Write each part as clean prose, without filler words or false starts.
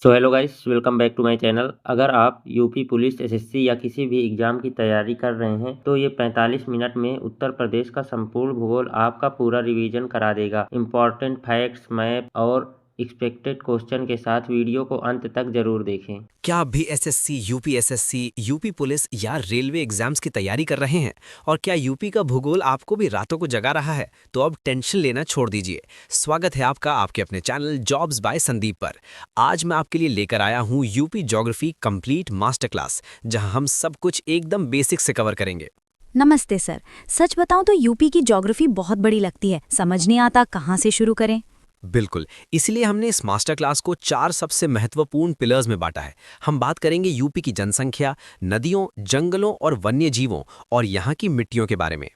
So hello guys, welcome back to my channel. अगर आप UP police SSC या किसी भी एग्जाम की तैयारी कर रहे हैं तो ये 45 मिनट में उत्तर प्रदेश का संपूर्ण भूगोल आपका पूरा रिवीजन करा देगा। इम्पोर्टेंट फैक्ट्स, मैप और एक्सपेक्टेड क्वेश्चन के साथ वीडियो को अंत तक जरूर देखें। क्या आप भी एसएससी, यूपीएसएससी, यूपी पुलिस या रेलवे एग्जाम्स की तैयारी कर रहे हैं? और क्या यूपी का भूगोल आपको भी रातों को जगा रहा है? तो अब टेंशन लेना छोड़ दीजिए। स्वागत है आपका आपके अपने चैनल जॉब्स बाय संदीप पर। आज मैं आपके लिए लेकर आया हूँ UP geography complete master class, जहाँ हम सब कुछ एकदम बेसिक से कवर करेंगे। नमस्ते सर। सच बताऊं तो यूपी की ज्योग्राफी बहुत बड़ी लगती है, समझ नहीं आता कहाँ से शुरू करें। बिल्कुल, इसलिए हमने इस मास्टर क्लास को 4 सबसे महत्वपूर्ण पिलर्स में बांटा है। हम बात करेंगे यूपी की जनसंख्या, नदियों, जंगलों और वन्य जीवों और यहाँ की मिट्टियों के बारे में।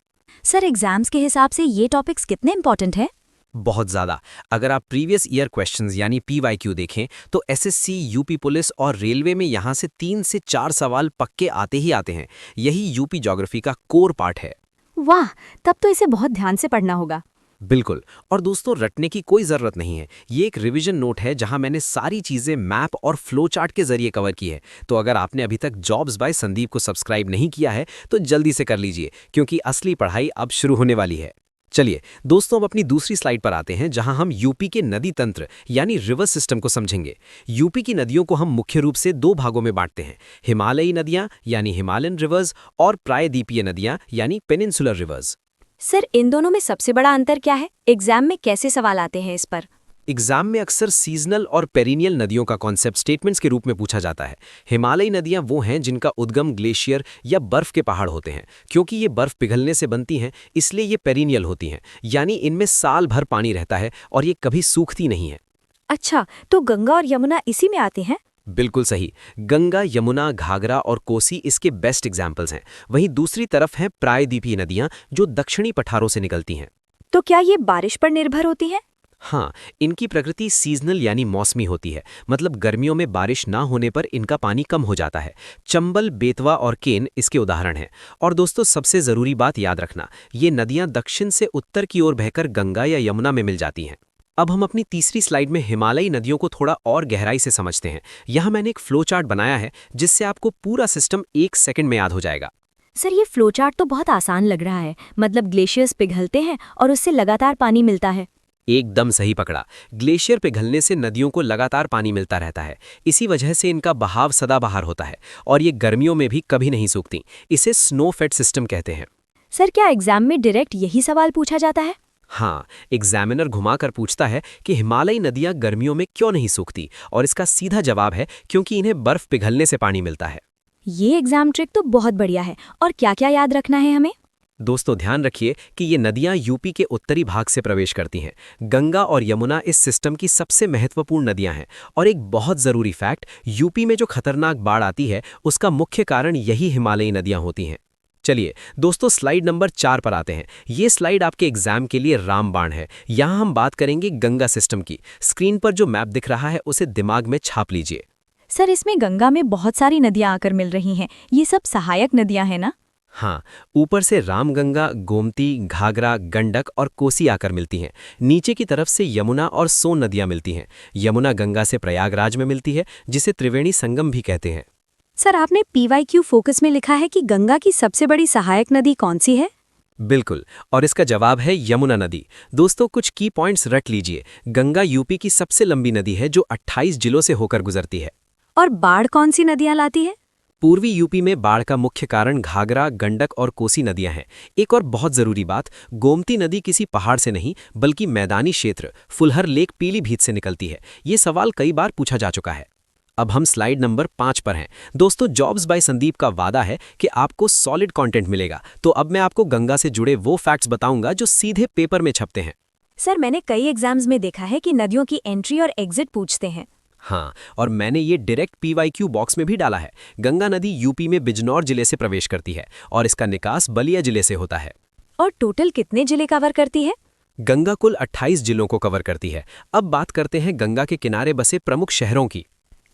सर एग्जाम्स के हिसाब से ये टॉपिक्स कितने इंपॉर्टेंट हैं? बहुत ज़्यादा। अगर आप प्रीवियस ईयर क्वेश्चंस यानी पीवाईक्यू देखें तो एसएससी, यूपी पुलिस और रेलवे में यहाँ से 3 से 4 सवाल पक्के आते ही आते हैं। यही यूपी ज्योग्राफी का कोर पार्ट है। वाह, तब तो इसे बहुत ध्यान से पढ़ना होगा। बिल्कुल, और दोस्तों रटने की कोई ज़रूरत नहीं है। ये एक रिवीजन नोट है जहां मैंने सारी चीज़ें मैप और फ्लो चार्ट के जरिए कवर की है। तो अगर आपने अभी तक जॉब्स बाय संदीप को सब्सक्राइब नहीं किया है तो जल्दी से कर लीजिए, क्योंकि असली पढ़ाई अब शुरू होने वाली है। चलिए दोस्तों, अब अपनी दूसरी स्लाइड पर आते हैं, जहां हम यूपी के नदी तंत्र यानी रिवर सिस्टम को समझेंगे। यूपी की नदियों को हम मुख्य रूप से 2 भागों में बांटते हैं, हिमालयी नदियां यानी हिमालयन रिवर्स और प्रायद्वीपीय नदियां यानी पेनिनसुलर रिवर्स। सर इन दोनों में सबसे बड़ा अंतर क्या है? एग्जाम में कैसे सवाल आते हैं इस पर? एग्जाम में अक्सर सीजनल और पेरिनियल नदियों का कॉन्सेप्ट स्टेटमेंट्स के रूप में पूछा जाता है। हिमालयी नदियां वो हैं जिनका उद्गम ग्लेशियर या बर्फ के पहाड़ होते हैं। क्योंकि ये बर्फ पिघलने से बनती हैं, इसलिए ये पेरिनियल होती हैं, यानी इनमें साल भर पानी रहता है और ये कभी सूखती नहीं है। अच्छा, तो गंगा और यमुना इसी में आते हैं? बिल्कुल सही। गंगा, यमुना, घाघरा और कोसी इसके बेस्ट एग्जाम्पल्स हैं। वहीं दूसरी तरफ हैं प्रायद्वीपीय नदियां, जो दक्षिणी पठारों से निकलती हैं। तो क्या ये बारिश पर निर्भर होती हैं? हाँ, इनकी प्रकृति सीजनल यानी मौसमी होती है। मतलब गर्मियों में बारिश ना होने पर इनका पानी कम हो जाता है। चंबल, बेतवा और केन इसके उदाहरण हैं। और दोस्तों सबसे ज़रूरी बात याद रखना, ये नदियां दक्षिण से उत्तर की ओर बहकर गंगा या यमुना में मिल जाती हैं। अब हम अपनी तीसरी स्लाइड में हिमालयी नदियों को थोड़ा और गहराई से समझते हैं। यहाँ मैंने एक फ्लो चार्ट बनाया है, जिससे आपको पूरा सिस्टम 1 सेकंड में याद हो जाएगा। सर ये फ्लो चार्ट तो बहुत आसान लग रहा है, मतलब ग्लेशियर्स पिघलते हैं और उससे लगातार पानी मिलता है। एकदम सही पकड़ा। ग्लेशियर पिघलने से नदियों को लगातार पानी मिलता रहता है। इसी वजह से इनका बहाव सदाबहार होता है और ये गर्मियों में भी कभी नहीं सूखती। इसे स्नो फेड सिस्टम कहते हैं। सर क्या एग्जाम में डायरेक्ट यही सवाल पूछा जाता है? हाँ, एग्जामिनर घुमाकर पूछता है कि हिमालयी नदियां गर्मियों में क्यों नहीं सूखती, और इसका सीधा जवाब है क्योंकि इन्हें बर्फ पिघलने से पानी मिलता है। ये एग्जाम ट्रिक तो बहुत बढ़िया है। और क्या क्या याद रखना है हमें? दोस्तों ध्यान रखिए कि ये नदियां यूपी के उत्तरी भाग से प्रवेश करती हैं। गंगा और यमुना इस सिस्टम की सबसे महत्वपूर्ण नदियां हैं। और एक बहुत ज़रूरी फैक्ट, यूपी में जो खतरनाक बाढ़ आती है उसका मुख्य कारण यही हिमालयी नदियां होती हैं। चलिए दोस्तों, स्लाइड नंबर 4 पर आते हैं। ये स्लाइड आपके एग्जाम के लिए रामबाण है। यहाँ हम बात करेंगे गंगा सिस्टम की। स्क्रीन पर जो मैप दिख रहा है उसे दिमाग में छाप लीजिए। सर इसमें गंगा में बहुत सारी नदियां आकर मिल रही हैं। ये सब सहायक नदियां हैं ना? हाँ, ऊपर से रामगंगा, गोमती, घाघरा, गंडक और कोसी आकर मिलती हैं। नीचे की तरफ से यमुना और सोन नदियां मिलती हैं। यमुना गंगा से प्रयागराज में मिलती है, जिसे त्रिवेणी संगम भी कहते हैं। सर आपने पीवाईक्यू फोकस में लिखा है कि गंगा की सबसे बड़ी सहायक नदी कौन सी है? बिल्कुल, और इसका जवाब है यमुना नदी। दोस्तों कुछ की पॉइंट्स रट लीजिए। गंगा यूपी की सबसे लंबी नदी है, जो 28 जिलों से होकर गुजरती है। और बाढ़ कौन सी नदियां लाती है? पूर्वी यूपी में बाढ़ का मुख्य कारण घाघरा, गंडक और कोसी नदियां हैं। एक और बहुत जरूरी बात, गोमती नदी किसी पहाड़ से नहीं बल्कि मैदानी क्षेत्र फुलहर लेक पीलीभीत से निकलती है। ये सवाल कई बार पूछा जा चुका है। अब हम स्लाइड नंबर 5 पर हैं। दोस्तों जॉब्स बाय संदीप का वादा है कि आपको सॉलिड कंटेंट मिलेगा। तो अब मैं आपको गंगा से जुड़े वो फैक्ट्स बताऊंगा जो सीधे पेपर में छपते हैं। सर मैंने कई एग्जाम्स में देखा है कि नदियों की एंट्री और एग्जिट पूछते हैं। हाँ, और मैंने ये डायरेक्ट पीवाईक्यू बॉक्स में भी डाला है। गंगा नदी यूपी में बिजनौर जिले से प्रवेश करती है और इसका निकास बलिया जिले से होता है। और टोटल कितने जिले कवर करती है? गंगा कुल 28 जिलों को कवर करती है। अब बात करते हैं गंगा के किनारे बसे प्रमुख शहरों की।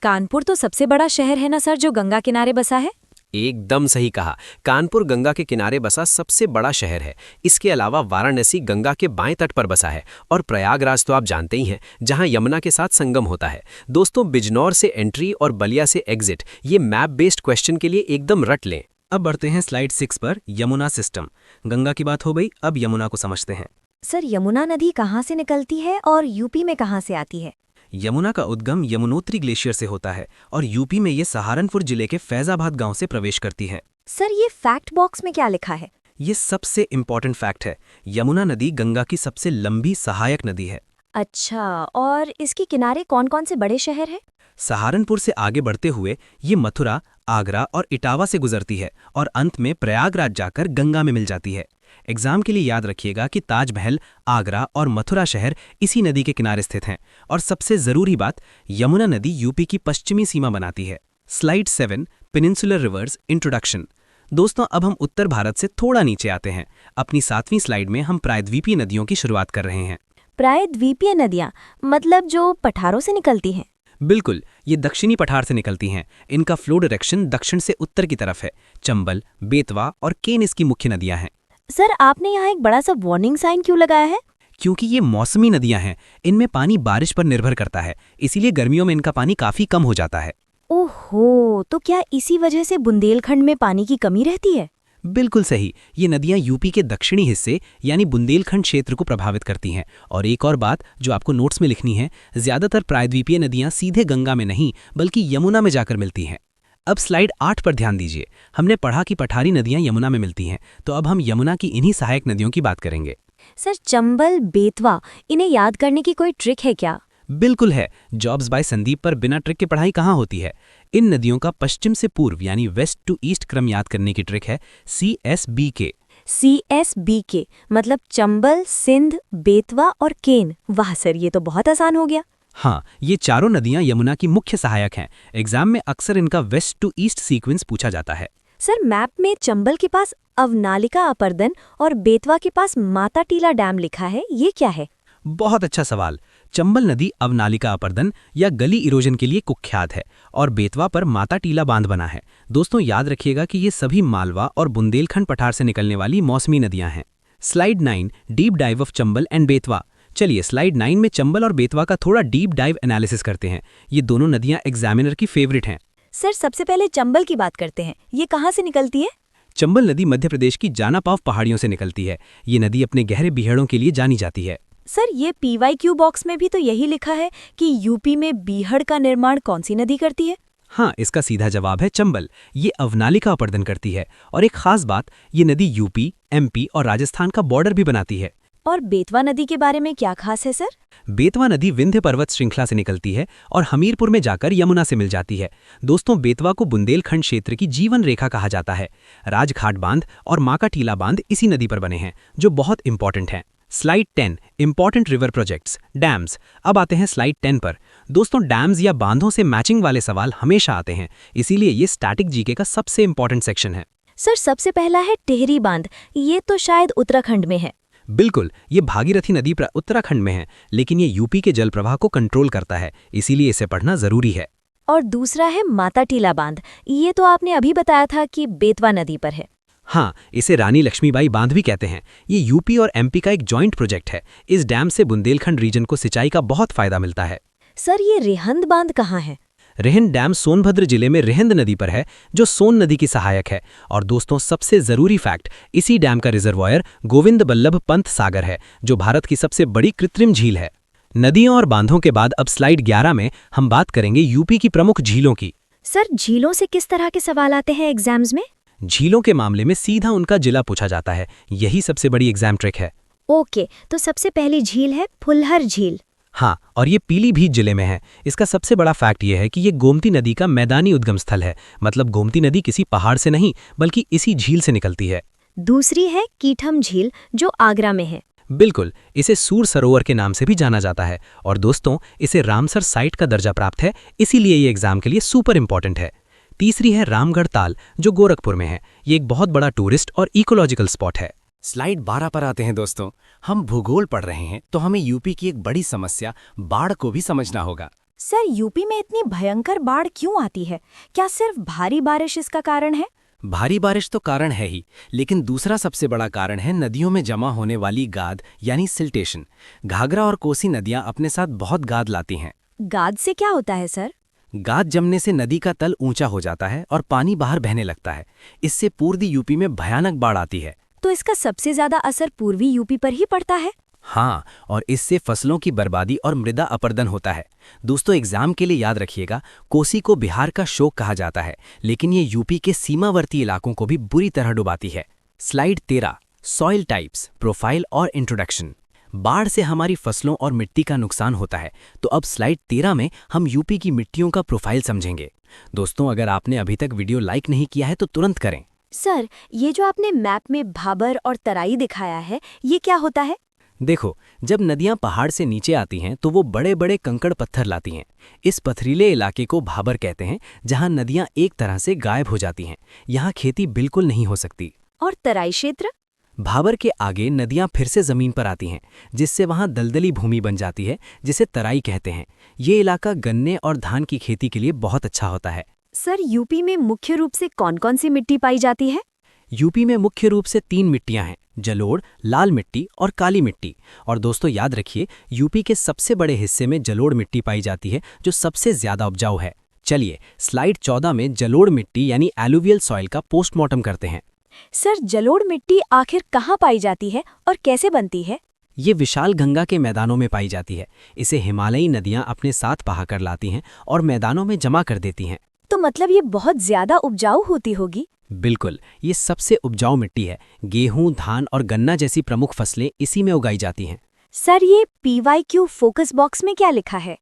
कानपुर तो सबसे बड़ा शहर है ना सर, जो गंगा किनारे बसा है? एकदम सही कहा। कानपुर गंगा के किनारे बसा सबसे बड़ा शहर है। इसके अलावा वाराणसी गंगा के बाएं तट पर बसा है और प्रयागराज तो आप जानते ही हैं, जहां यमुना के साथ संगम होता है। दोस्तों, बिजनौर से एंट्री और बलिया से एग्जिट, ये मैप बेस्ड क्वेश्चन के लिए एकदम रट लें। अब बढ़ते हैं स्लाइड 6 पर, यमुना सिस्टम। गंगा की बात हो गई, अब यमुना को समझते हैं। सर, यमुना नदी कहाँ से निकलती है और यूपी में कहाँ से आती है? यमुना का उद्गम यमुनोत्री ग्लेशियर से होता है और यूपी में ये सहारनपुर जिले के फैजाबाद गांव से प्रवेश करती है। सर, ये फैक्ट बॉक्स में क्या लिखा है? ये सबसे इम्पोर्टेंट फैक्ट है। यमुना नदी गंगा की सबसे लंबी सहायक नदी है। अच्छा, और इसके किनारे कौन कौन से बड़े शहर हैं? सहारनपुर से आगे बढ़ते हुए ये मथुरा, आगरा और इटावा से गुजरती है और अंत में प्रयागराज जाकर गंगा में मिल जाती है। एग्जाम के लिए याद रखिएगा कि ताजमहल, आगरा और मथुरा शहर इसी नदी के किनारे स्थित हैं। और सबसे जरूरी बात, यमुना नदी यूपी की पश्चिमी सीमा बनाती है। Slide 7, peninsular reverse introduction. दोस्तों, अब हम उत्तर भारत से थोड़ा नीचे आते हैं। अपनी 7वीं स्लाइड में हम प्रायद्वीपीय नदियों की शुरुआत कर रहे हैं। प्रायद्वीपीय नदियाँ मतलब जो पठारों से निकलती हैं? बिल्कुल, ये दक्षिणी पठार से निकलती हैं। इनका फ्लो डायरेक्शन दक्षिण से उत्तर की तरफ है। चंबल, बेतवा और केन इसकी मुख्य नदियां हैं। सर, आपने यहाँ एक बड़ा सा वार्निंग साइन क्यों लगाया है? क्योंकि ये मौसमी नदियां हैं, इनमें पानी बारिश पर निर्भर करता है, इसीलिए गर्मियों में इनका पानी काफी कम हो जाता है। ओहो, तो क्या इसी वजह से बुंदेलखंड में पानी की कमी रहती है? बिल्कुल सही, ये नदियां यूपी के दक्षिणी हिस्से यानी बुंदेलखंड क्षेत्र को प्रभावित करती हैं। और एक और बात जो आपको नोट्स में लिखनी है, ज्यादातर प्रायद्वीपीय नदियां सीधे गंगा में नहीं बल्कि यमुना में जाकर मिलती हैं। अब स्लाइड 8 पर ध्यान दीजिए। हमने पढ़ा कि पठारी नदियां यमुना में मिलती हैं, तो अब हम यमुना की इन्हीं सहायक नदियों की बात करेंगे। सर, चंबल, बेतवा, इन्हें याद करने की कोई ट्रिक है क्या? बिल्कुल है। जॉब्स बाय संदीप पर बिना ट्रिक के पढ़ाई कहाँ होती है। इन नदियों का पश्चिम से पूर्व यानी वेस्ट टू ईस्ट क्रम याद करने की ट्रिक है CSBK। CSBK मतलब चंबल, सिंध, बेतवा और केन। वाह सर, ये तो बहुत आसान हो गया। हाँ, ये चारों नदियां यमुना की मुख्य सहायक हैं। एग्जाम में अक्सर इनका वेस्ट टू ईस्ट सीक्वेंस पूछा जाता है। सर, मैप में चंबल के पास अवनालिका अपर्दन और बेतवा के पास माता टीला डैम लिखा है, ये क्या है? बहुत अच्छा सवाल। चंबल नदी अवनालिका अपर्दन या गली इरोजन के लिए कुख्यात है और बेतवा पर माता टीला बांध बना है। दोस्तों, याद रखिएगा कि ये सभी मालवा और बुंदेलखंड पठार से निकलने वाली मौसमी नदियां हैं। Slide 9, deep dive of Chambal and Betwa. चलिए स्लाइड 9 में चंबल और बेतवा का थोड़ा डीप डाइव एनालिसिस करते हैं। ये दोनों नदियां एग्जामिनर की फेवरेट हैं। सर, सबसे पहले चंबल की बात करते हैं। ये कहाँ से निकलती है? चंबल नदी मध्य प्रदेश की जानापाव पहाड़ियों से निकलती है। ये नदी अपने गहरे बीहड़ों के लिए जानी जाती है। सर, ये PYQ बॉक्स में भी तो यही लिखा है कि यूपी में बीहड़ का निर्माण कौन सी नदी करती है? हाँ, इसका सीधा जवाब है चंबल। ये अवनालिका अपर्दन करती है और एक खास बात, ये नदी यूपी, MP और राजस्थान का बॉर्डर भी बनाती है। और बेतवा नदी के बारे में क्या खास है सर? बेतवा नदी विंध्य पर्वत श्रृंखला से निकलती है और हमीरपुर में जाकर यमुना से मिल जाती है। दोस्तों, बेतवा को बुंदेलखंड क्षेत्र की जीवन रेखा कहा जाता है। राजघाट बांध और माका टीला बांध इसी नदी पर बने हैं, जो बहुत इंपॉर्टेंट हैं। Slide 10, important river projects, dams. अब आते हैं स्लाइड 10 पर। दोस्तों, डैम्स या बांधों से मैचिंग वाले सवाल हमेशा आते हैं, इसीलिए ये स्टैटिक जीके का सबसे इंपॉर्टेंट सेक्शन है। सर, सबसे पहला है टिहरी बांध। ये तो शायद उत्तराखंड में है। बिल्कुल, ये भागीरथी नदी उत्तराखंड में है, लेकिन ये यूपी के जल प्रवाह को कंट्रोल करता है, इसीलिए इसे पढ़ना जरूरी है। और दूसरा है माता टीला बांध। ये तो आपने अभी बताया था कि बेतवा नदी पर है। हाँ, इसे रानी लक्ष्मीबाई बांध भी कहते हैं। ये यूपी और MP का एक जॉइंट प्रोजेक्ट है। इस डैम से बुंदेलखंड रीजन को सिंचाई का बहुत फायदा मिलता है। सर, ये रेहंद बांध कहाँ है? रेहंद डैम सोनभद्र जिले में रेहंद नदी पर है, जो सोन नदी की सहायक है। और दोस्तों, सबसे जरूरी फैक्ट, इसी डैम का रिजर्वायर गोविंद बल्लभ पंत सागर है, जो भारत की सबसे बड़ी कृत्रिम झील है। नदियों और बांधों के बाद अब स्लाइड 11 में हम बात करेंगे यूपी की प्रमुख झीलों की। सर, झीलों से किस तरह के सवाल आते हैं एग्जाम्स में? झीलों के मामले में सीधा उनका जिला पूछा जाता है, यही सबसे बड़ी एग्जाम ट्रिक है। ओके, तो सबसे पहली झील है फुलहर झील। हाँ, और ये पीलीभीत जिले में है। इसका सबसे बड़ा फैक्ट ये है कि ये गोमती नदी का मैदानी उद्गम स्थल है। मतलब गोमती नदी किसी पहाड़ से नहीं बल्कि इसी झील से निकलती है। दूसरी है कीठम झील, जो आगरा में है। बिल्कुल, इसे सूर सरोवर के नाम से भी जाना जाता है। और दोस्तों, इसे रामसर साइट का दर्जा प्राप्त है, इसीलिए ये एग्जाम के लिए सुपर इंपॉर्टेंट है। तीसरी है रामगढ़ ताल, जो गोरखपुर में है। ये एक बहुत बड़ा टूरिस्ट और इकोलॉजिकल स्पॉट है। स्लाइड 12 पर आते हैं दोस्तों। हम भूगोल पढ़ रहे हैं तो हमें यूपी की एक बड़ी समस्या बाढ़ को भी समझना होगा। सर, यूपी में इतनी भयंकर बाढ़ क्यों आती है? क्या सिर्फ भारी बारिश इसका कारण है? भारी बारिश तो कारण है ही, लेकिन दूसरा सबसे बड़ा कारण है नदियों में जमा होने वाली गाद यानी सिल्टेशन। घाघरा और कोसी नदियां अपने साथ बहुत गाद लाती हैं। गाद से क्या होता है सर? गाद जमने से नदी का तल ऊंचा हो जाता है और पानी बाहर बहने लगता है। इससे पूर्वी यूपी में भयानक बाढ़ आती है। तो इसका सबसे ज्यादा असर पूर्वी यूपी पर ही पड़ता है? हाँ, और इससे फसलों की बर्बादी और मृदा अपरदन होता है। दोस्तों, एग्जाम के लिए याद रखिएगा, कोसी को बिहार का शोक कहा जाता है, लेकिन ये यूपी के सीमावर्ती इलाकों को भी बुरी तरह डुबाती है। स्लाइड 13, सॉइल टाइप्स, प्रोफाइल और इंट्रोडक्शन। बाढ़ से हमारी फसलों और मिट्टी का नुकसान होता है, तो अब स्लाइड 13 में हम यूपी की मिट्टियों का प्रोफाइल समझेंगे। दोस्तों, अगर आपने अभी तक वीडियो लाइक नहीं किया है तो तुरंत करें। सर, ये जो आपने मैप में भाबर और तराई दिखाया है, ये क्या होता है? देखो, जब नदियां पहाड़ से नीचे आती हैं तो वो बड़े बड़े कंकड़ पत्थर लाती हैं। इस पथरीले इलाके को भाबर कहते हैं, जहां नदियां एक तरह से गायब हो जाती हैं। यहाँ खेती बिल्कुल नहीं हो सकती। और तराई क्षेत्र? भाबर के आगे नदियां फिर से जमीन पर आती हैं, जिससे वहां दलदली भूमि बन जाती है, जिसे तराई कहते हैं। ये इलाका गन्ने और धान की खेती के लिए बहुत अच्छा होता है। सर, यूपी में मुख्य रूप से कौन कौन सी मिट्टी पाई जाती है? यूपी में मुख्य रूप से 3 मिट्टियां हैं, जलोढ़, लाल मिट्टी और काली मिट्टी। और दोस्तों, याद रखिए, यूपी के सबसे बड़े हिस्से में जलोढ़ मिट्टी पाई जाती है, जो सबसे ज्यादा उपजाऊ है। चलिए स्लाइड 14 में जलोढ़ मिट्टी यानी एलुवियल सॉइल का पोस्टमार्टम करते हैं। सर, जलोढ़ मिट्टी आखिर कहाँ पाई जाती है और कैसे बनती है? ये विशाल गंगा के मैदानों में पाई जाती है। इसे हिमालयी नदियां अपने साथ बहाकर लाती हैं और मैदानों में जमा कर देती हैं। तो मतलब ये बहुत ज्यादा उपजाऊ होती होगी? बिल्कुल, ये सबसे उपजाऊ मिट्टी है। गेहूं, धान और गन्ना जैसी प्रमुख फसलें इसी में उगाई जाती हैं। सर, ये PYQ फोकस बॉक्स में क्या लिखा है?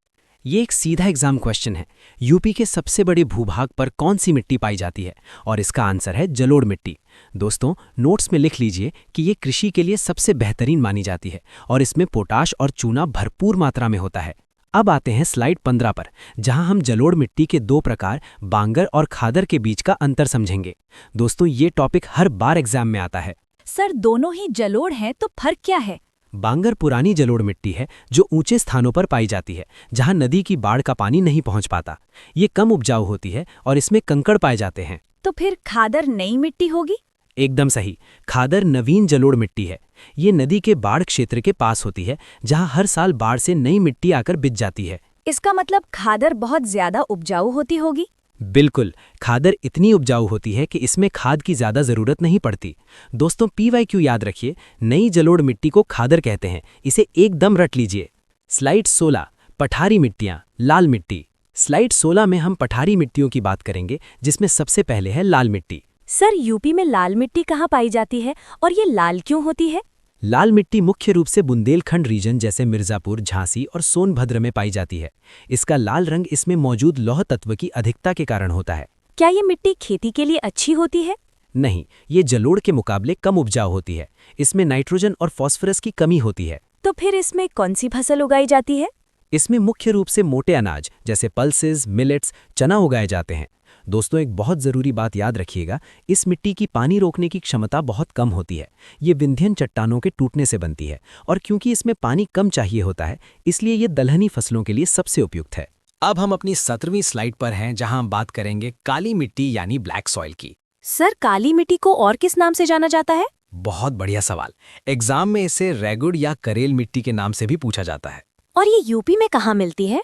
ये एक सीधा एग्जाम क्वेश्चन है। यूपी के सबसे बड़े भूभाग पर कौन सी मिट्टी पाई जाती है? और इसका आंसर है जलोढ़ मिट्टी। दोस्तों, नोट्स में लिख लीजिए कि ये कृषि के लिए सबसे बेहतरीन मानी जाती है और इसमें पोटाश और चूना भरपूर मात्रा में होता है। अब आते हैं स्लाइड 15 पर, जहां हम जलोढ़ मिट्टी के 2 प्रकार बांगर और खादर के बीच का अंतर समझेंगे। दोस्तों, ये टॉपिक हर बार एग्जाम में आता है। सर, दोनों ही जलोढ़ हैं, तो फर्क क्या है? बांगर पुरानी जलोढ़ मिट्टी है जो ऊंचे स्थानों पर पाई जाती है, जहां नदी की बाढ़ का पानी नहीं पहुंच पाता। ये कम उपजाऊ होती है और इसमें कंकड़ पाए जाते हैं। तो फिर खादर नई मिट्टी होगी? एकदम सही, खादर नवीन जलोढ़ मिट्टी है। ये नदी के बाढ़ क्षेत्र के पास होती है, जहां हर साल बाढ़ से नई मिट्टी आकर बिछ जाती है। इसका मतलब खादर बहुत ज्यादा उपजाऊ होती होगी? बिल्कुल, खादर इतनी उपजाऊ होती है कि इसमें खाद की ज्यादा जरूरत नहीं पड़ती। दोस्तों, PYQ याद रखिए, नई जलोढ़ मिट्टी को खादर कहते हैं। इसे एकदम रट लीजिए। स्लाइड 16, पठारी मिट्टियां, लाल मिट्टी। स्लाइड 16 में हम पठारी मिट्टियों की बात करेंगे, जिसमें सबसे पहले है लाल मिट्टी। सर, यूपी में लाल मिट्टी कहाँ पाई जाती है और ये लाल क्यों होती है? लाल मिट्टी मुख्य रूप से बुंदेलखंड रीजन जैसे मिर्जापुर, झांसी और सोनभद्र में पाई जाती है। इसका लाल रंग इसमें मौजूद लौह तत्व की अधिकता के कारण होता है। क्या ये मिट्टी खेती के लिए अच्छी होती है? नहीं, ये जलोढ़ के मुकाबले कम उपजाऊ होती है। इसमें नाइट्रोजन और फास्फोरस की कमी होती है। तो फिर इसमें कौन सी फसल उगाई जाती है? इसमें मुख्य रूप से मोटे अनाज जैसे पल्सेस, मिलेट्स, चना उगाए जाते हैं। दोस्तों, एक बहुत ज़रूरी बात याद रखिएगा, इस मिट्टी की पानी रोकने की क्षमता बहुत कम होती है। ये विंध्यन चट्टानों के टूटने से बनती है और क्योंकि इसमें पानी कम चाहिए होता है, इसलिए ये दलहनी फसलों के लिए सबसे उपयुक्त है। अब हम अपनी 17वीं स्लाइड पर हैं, जहां हम बात करेंगे काली मिट्टी यानी ब्लैक सॉइल की। सर, काली मिट्टी को और किस नाम से जाना जाता है? बहुत बढ़िया सवाल। एग्जाम में इसे रेगुड़ या करेल मिट्टी के नाम से भी पूछा जाता है। और ये यूपी में कहाँ मिलती है?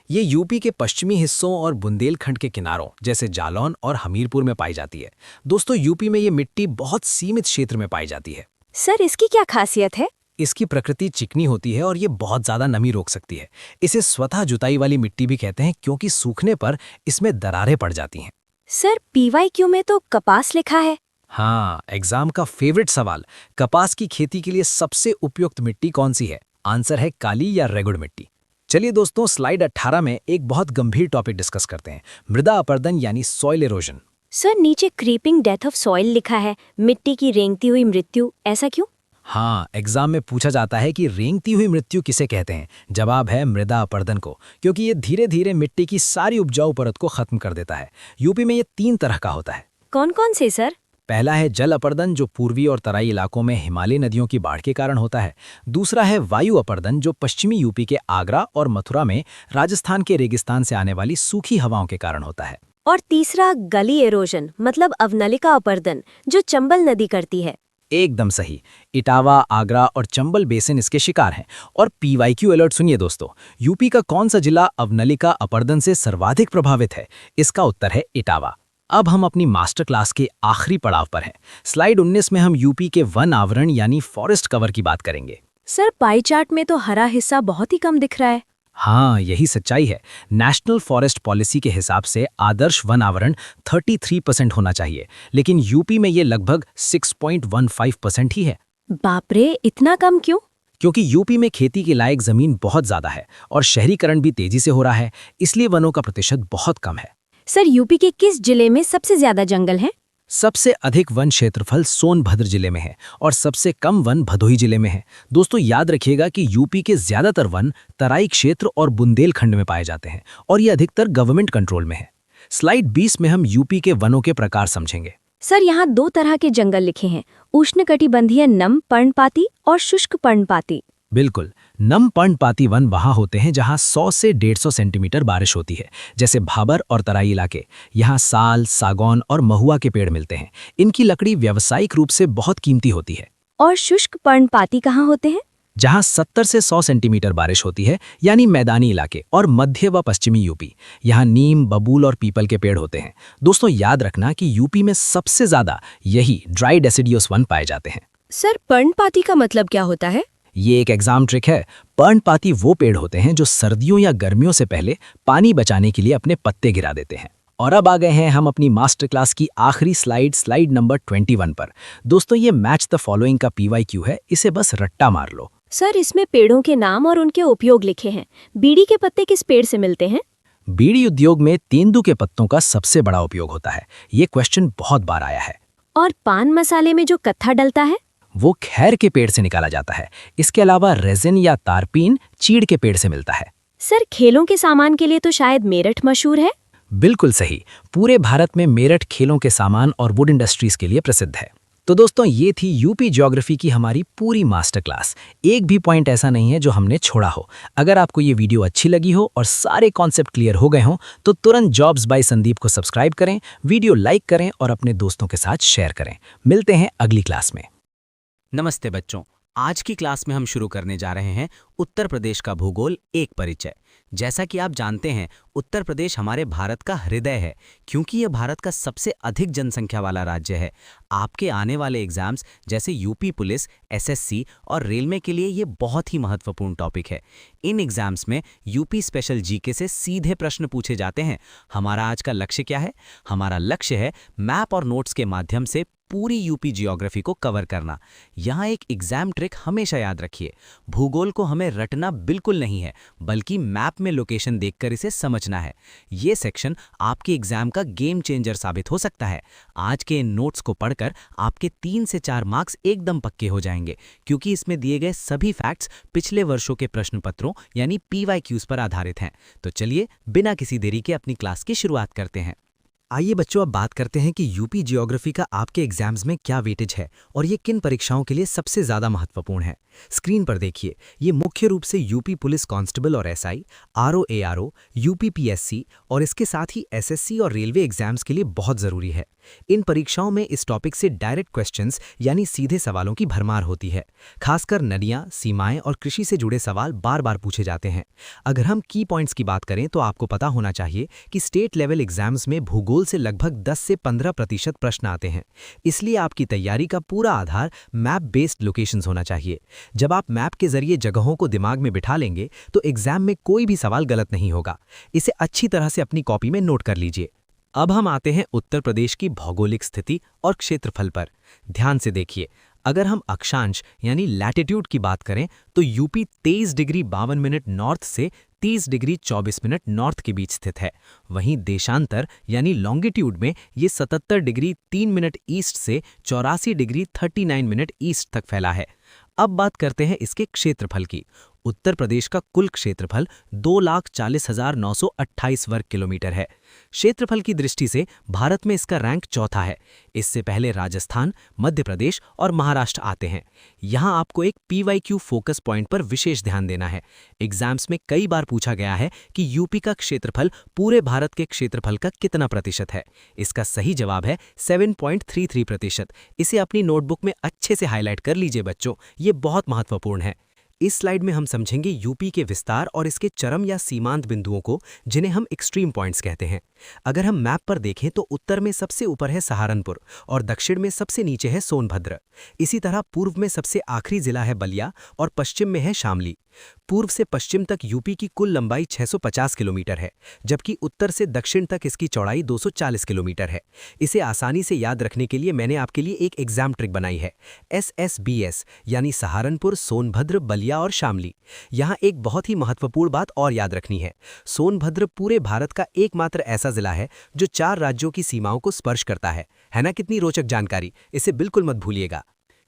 ये यूपी के पश्चिमी हिस्सों और बुंदेलखंड के किनारों जैसे जालौन और हमीरपुर में पाई जाती है। दोस्तों, यूपी में ये मिट्टी बहुत सीमित क्षेत्र में पाई जाती है। सर, इसकी क्या खासियत है? इसकी प्रकृति चिकनी होती है और ये बहुत ज़्यादा नमी रोक सकती है। इसे स्वतः जुताई वाली मिट्टी भी कहते हैं, क्योंकि सूखने पर इसमें दरारें पड़ जाती हैं। सर, PYQ में तो कपास लिखा है। हाँ, एग्जाम का फेवरेट सवाल, कपास की खेती के लिए सबसे उपयुक्त मिट्टी कौन सी है? आंसर है काली या रेगुड़ मिट्टी। चलिए दोस्तों, स्लाइड 18 में एक बहुत गंभीर टॉपिक डिस्कस करते हैं, मृदा अपरदन यानी सॉइल इरोजन। सर, नीचे क्रीपिंग डेथ ऑफ सॉइल लिखा है, मिट्टी की रेंगती हुई मृत्यु, ऐसा क्यों? हाँ, एग्जाम में पूछा जाता है कि रेंगती हुई मृत्यु किसे कहते हैं। जवाब है मृदा अपरदन को, क्योंकि ये धीरे धीरे मिट्टी की सारी उपजाऊ परत को खत्म कर देता है। यूपी में ये 3 तरह का होता है। कौन कौन से सर? पहला है जल अपरदन, जो पूर्वी और तराई इलाकों में हिमालय नदियों की बाढ़ के कारण होता है। दूसरा है वायु अपरदन, जो पश्चिमी यूपी के आगरा और मथुरा में राजस्थान के रेगिस्तान से आने वाली सूखी हवाओं के कारण होता है। और तीसरा गली एरोजन मतलब अवनलिका अपरदन जो चंबल नदी करती है। एकदम सही। इटावा, आगरा और चंबल बेसिन इसके शिकार हैं। और PYQ अलर्ट सुनिए दोस्तों, यूपी का कौन सा जिला अवनलिका अपरदन से सर्वाधिक प्रभावित है? इसका उत्तर है इटावा। अब हम अपनी मास्टर क्लास के आखिरी पड़ाव पर हैं। स्लाइड 19 में हम यूपी के वन आवरण यानी फॉरेस्ट कवर की बात करेंगे। सर पाई चार्ट में तो हरा हिस्सा बहुत ही कम दिख रहा है। हाँ, यही सच्चाई है। नेशनल फॉरेस्ट पॉलिसी के हिसाब से आदर्श वन आवरण 33% होना चाहिए, लेकिन यूपी में ये लगभग 6.15% ही है। बाप रे, इतना कम क्यों? क्योंकि यूपी में खेती के लायक जमीन बहुत ज्यादा है और शहरीकरण भी तेजी से हो रहा है, इसलिए वनों का प्रतिशत बहुत कम है। सर यूपी के किस जिले में सबसे ज्यादा जंगल है? सबसे अधिक वन क्षेत्रफल सोनभद्र जिले में है और सबसे कम वन भदोही जिले में है। दोस्तों याद रखिएगा कि यूपी के ज्यादातर वन तराई क्षेत्र और बुंदेलखंड में पाए जाते हैं और ये अधिकतर गवर्नमेंट कंट्रोल में है। स्लाइड 20 में हम यूपी के वनों के प्रकार समझेंगे। सर यहाँ 2 तरह के जंगल लिखे हैं, उष्णकटिबंधीय नम पर्णपाती और शुष्क पर्णपाती। बिल्कुल, नम पर्णपाती वन वहाँ होते हैं जहाँ 100 से 150 सेंटीमीटर बारिश होती है, जैसे भाबर और तराई इलाके। यहाँ साल, सागौन और महुआ के पेड़ मिलते हैं। इनकी लकड़ी व्यावसायिक रूप से बहुत कीमती होती है। और शुष्क पर्णपाती कहाँ होते हैं? जहाँ 70 से 100 सेंटीमीटर बारिश होती है, यानी मैदानी इलाके और मध्य व पश्चिमी यूपी। यहाँ नीम, बबूल और पीपल के पेड़ होते हैं। दोस्तों याद रखना कि यूपी में सबसे ज्यादा यही ड्राई डेसिडियस वन पाए जाते हैं। सर पर्णपाती का मतलब क्या होता है? ये एक एग्जाम ट्रिक है। पर्णपाती वो पेड़ होते हैं जो सर्दियों या गर्मियों से पहले पानी बचाने के लिए अपने पत्ते गिरा देते हैं। और अब आ गए हैं हम अपनी मास्टर क्लास की आखिरी स्लाइड नंबर 21 पर। दोस्तों ये मैच द फॉलोइंग का PYQ है, इसे बस रट्टा मार लो। सर इसमें पेड़ों के नाम और उनके उपयोग लिखे हैं। बीड़ी के पत्ते किस पेड़ से मिलते हैं? बीड़ी उद्योग में तेंदू के पत्तों का सबसे बड़ा उपयोग होता है। ये क्वेश्चन बहुत बार आया है। और पान मसाले में जो कत्था डलता है वो खैर के पेड़ से निकाला जाता है। इसके अलावा रेजिन या तारपीन चीड़ के पेड़ से मिलता है। सर खेलों के सामान के लिए तो शायद मेरठ मशहूर है। बिल्कुल सही। पूरे भारत में मेरठ खेलों के सामान और वुड इंडस्ट्रीज के लिए प्रसिद्ध है। तो दोस्तों ये थी यूपी ज्योग्राफी की हमारी पूरी मास्टर क्लास। एक भी पॉइंट ऐसा नहीं है जो हमने छोड़ा हो। अगर आपको ये वीडियो अच्छी लगी हो और सारे कॉन्सेप्ट क्लियर हो गए हों तो तुरंत जॉब्स बाय संदीप को सब्सक्राइब करें, वीडियो लाइक करें और अपने दोस्तों के साथ शेयर करें। मिलते हैं अगली क्लास में। नमस्ते बच्चों, आज की क्लास में हम शुरू करने जा रहे हैं उत्तर प्रदेश का भूगोल एक परिचय। जैसा कि आप जानते हैं, उत्तर प्रदेश हमारे भारत का हृदय है, क्योंकि यह भारत का सबसे अधिक जनसंख्या वाला राज्य है। आपके आने वाले एग्जाम्स जैसे यूपी पुलिस, SSC और रेलवे के लिए ये बहुत ही महत्वपूर्ण टॉपिक है। इन एग्जाम्स में यूपी स्पेशल GK से सीधे प्रश्न पूछे जाते हैं। हमारा आज का लक्ष्य क्या है? हमारा लक्ष्य है मैप और नोट्स के माध्यम से पूरी यूपी जियोग्राफी को कवर करना। यहाँ एक एग्जाम ट्रिक हमेशा याद रखिए, भूगोल को हमें रटना बिल्कुल नहीं है, बल्कि मैप में लोकेशन देखकर इसे समझना है। ये सेक्शन आपके एग्जाम का गेम चेंजर साबित हो सकता है। आज के इन नोट्स को पढ़कर आपके 3 से 4 मार्क्स एकदम पक्के हो जाएंगे, क्योंकि इसमें दिए गए सभी फैक्ट्स पिछले वर्षों के प्रश्न पत्रों यानी PYQs पर आधारित हैं। तो चलिए बिना किसी देरी के अपनी क्लास की शुरुआत करते हैं। आइए बच्चों, अब बात करते हैं कि यूपी जियोग्राफी का आपके एग्जाम्स में क्या वेटेज है और ये किन परीक्षाओं के लिए सबसे ज्यादा महत्वपूर्ण है। स्क्रीन पर देखिए, ये मुख्य रूप से यूपी पुलिस कांस्टेबल और SI, RO ARO, UP PSC और इसके साथ ही SSC और रेलवे एग्जाम्स के लिए बहुत जरूरी है। इन परीक्षाओं में इस टॉपिक से डायरेक्ट क्वेश्चंस यानी सीधे सवालों की भरमार होती है। खासकर नदियां, सीमाएं और कृषि से जुड़े सवाल बार बार पूछे जाते हैं। अगर हम की पॉइंट्स की बात करें तो आपको पता होना चाहिए कि स्टेट लेवल एग्जाम्स में भूगोल से लगभग 10 से 15% प्रश्न आते हैं। इसलिए आपकी तैयारी का पूरा आधार मैप बेस्ड लोकेशंस होना चाहिए। जब आप मैप के जरिए जगहों को दिमाग में बिठा लेंगे तो एग्जाम में कोई भी सवाल गलत नहीं होगा। इसे अच्छी तरह से अपनी कॉपी में नोट कर लीजिए। अब हम आते हैं उत्तर प्रदेश की भौगोलिक स्थिति और क्षेत्रफल पर। ध्यान से देखिए, अगर हम अक्षांश यानी लैटिट्यूड की बात करें तो यूपी 23 डिग्री 52 मिनट नॉर्थ से 30 डिग्री 24 मिनट नॉर्थ के बीच स्थित है। वहीं देशांतर यानी लॉन्गिट्यूड में ये 77 डिग्री 3 मिनट ईस्ट से 84 डिग्री 39 मिनट ईस्ट तक फैला है। अब बात करते हैं इसके क्षेत्रफल की। उत्तर प्रदेश का कुल क्षेत्रफल 2,40,928 वर्ग किलोमीटर है। क्षेत्रफल की दृष्टि से भारत में इसका रैंक चौथा है। इससे पहले राजस्थान, मध्य प्रदेश और महाराष्ट्र आते हैं। यहाँ आपको एक PYQ फोकस पॉइंट पर विशेष ध्यान देना है। एग्जाम्स में कई बार पूछा गया है कि यूपी का क्षेत्रफल पूरे भारत के क्षेत्रफल का कितना प्रतिशत है। इसका सही जवाब है 7.33%। इसे अपनी नोटबुक में अच्छे से हाईलाइट कर लीजिए बच्चों, ये बहुत महत्वपूर्ण है। इस स्लाइड में हम समझेंगे यूपी के विस्तार और इसके चरम या सीमांत बिंदुओं को, जिन्हें हम एक्सट्रीम पॉइंट्स कहते हैं। अगर हम मैप पर देखें तो उत्तर में सबसे ऊपर है सहारनपुर और दक्षिण में सबसे नीचे है सोनभद्र। इसी तरह पूर्व में सबसे आखिरी जिला है बलिया और पश्चिम में है शामली। पूर्व से पश्चिम तक यूपी की कुल लंबाई 650 किलोमीटर है, जबकि उत्तर से दक्षिण तक इसकी चौड़ाई 240 किलोमीटर है। इसे आसानी से याद रखने के लिए मैंने आपके लिए एक एग्जाम ट्रिक बनाई है, SSBS यानी सहारनपुर, सोनभद्र, बलिया और शामली। यहाँ एक बहुत ही महत्वपूर्ण बात और याद रखनी है। सोनभद्र पूरे भारत का एकमात्र ऐसा जिला है जो 4 राज्यों की सीमाओं को स्पर्श करता है ना? कितनी रोचक जानकारी, इसे बिल्कुल मत भूलिएगा।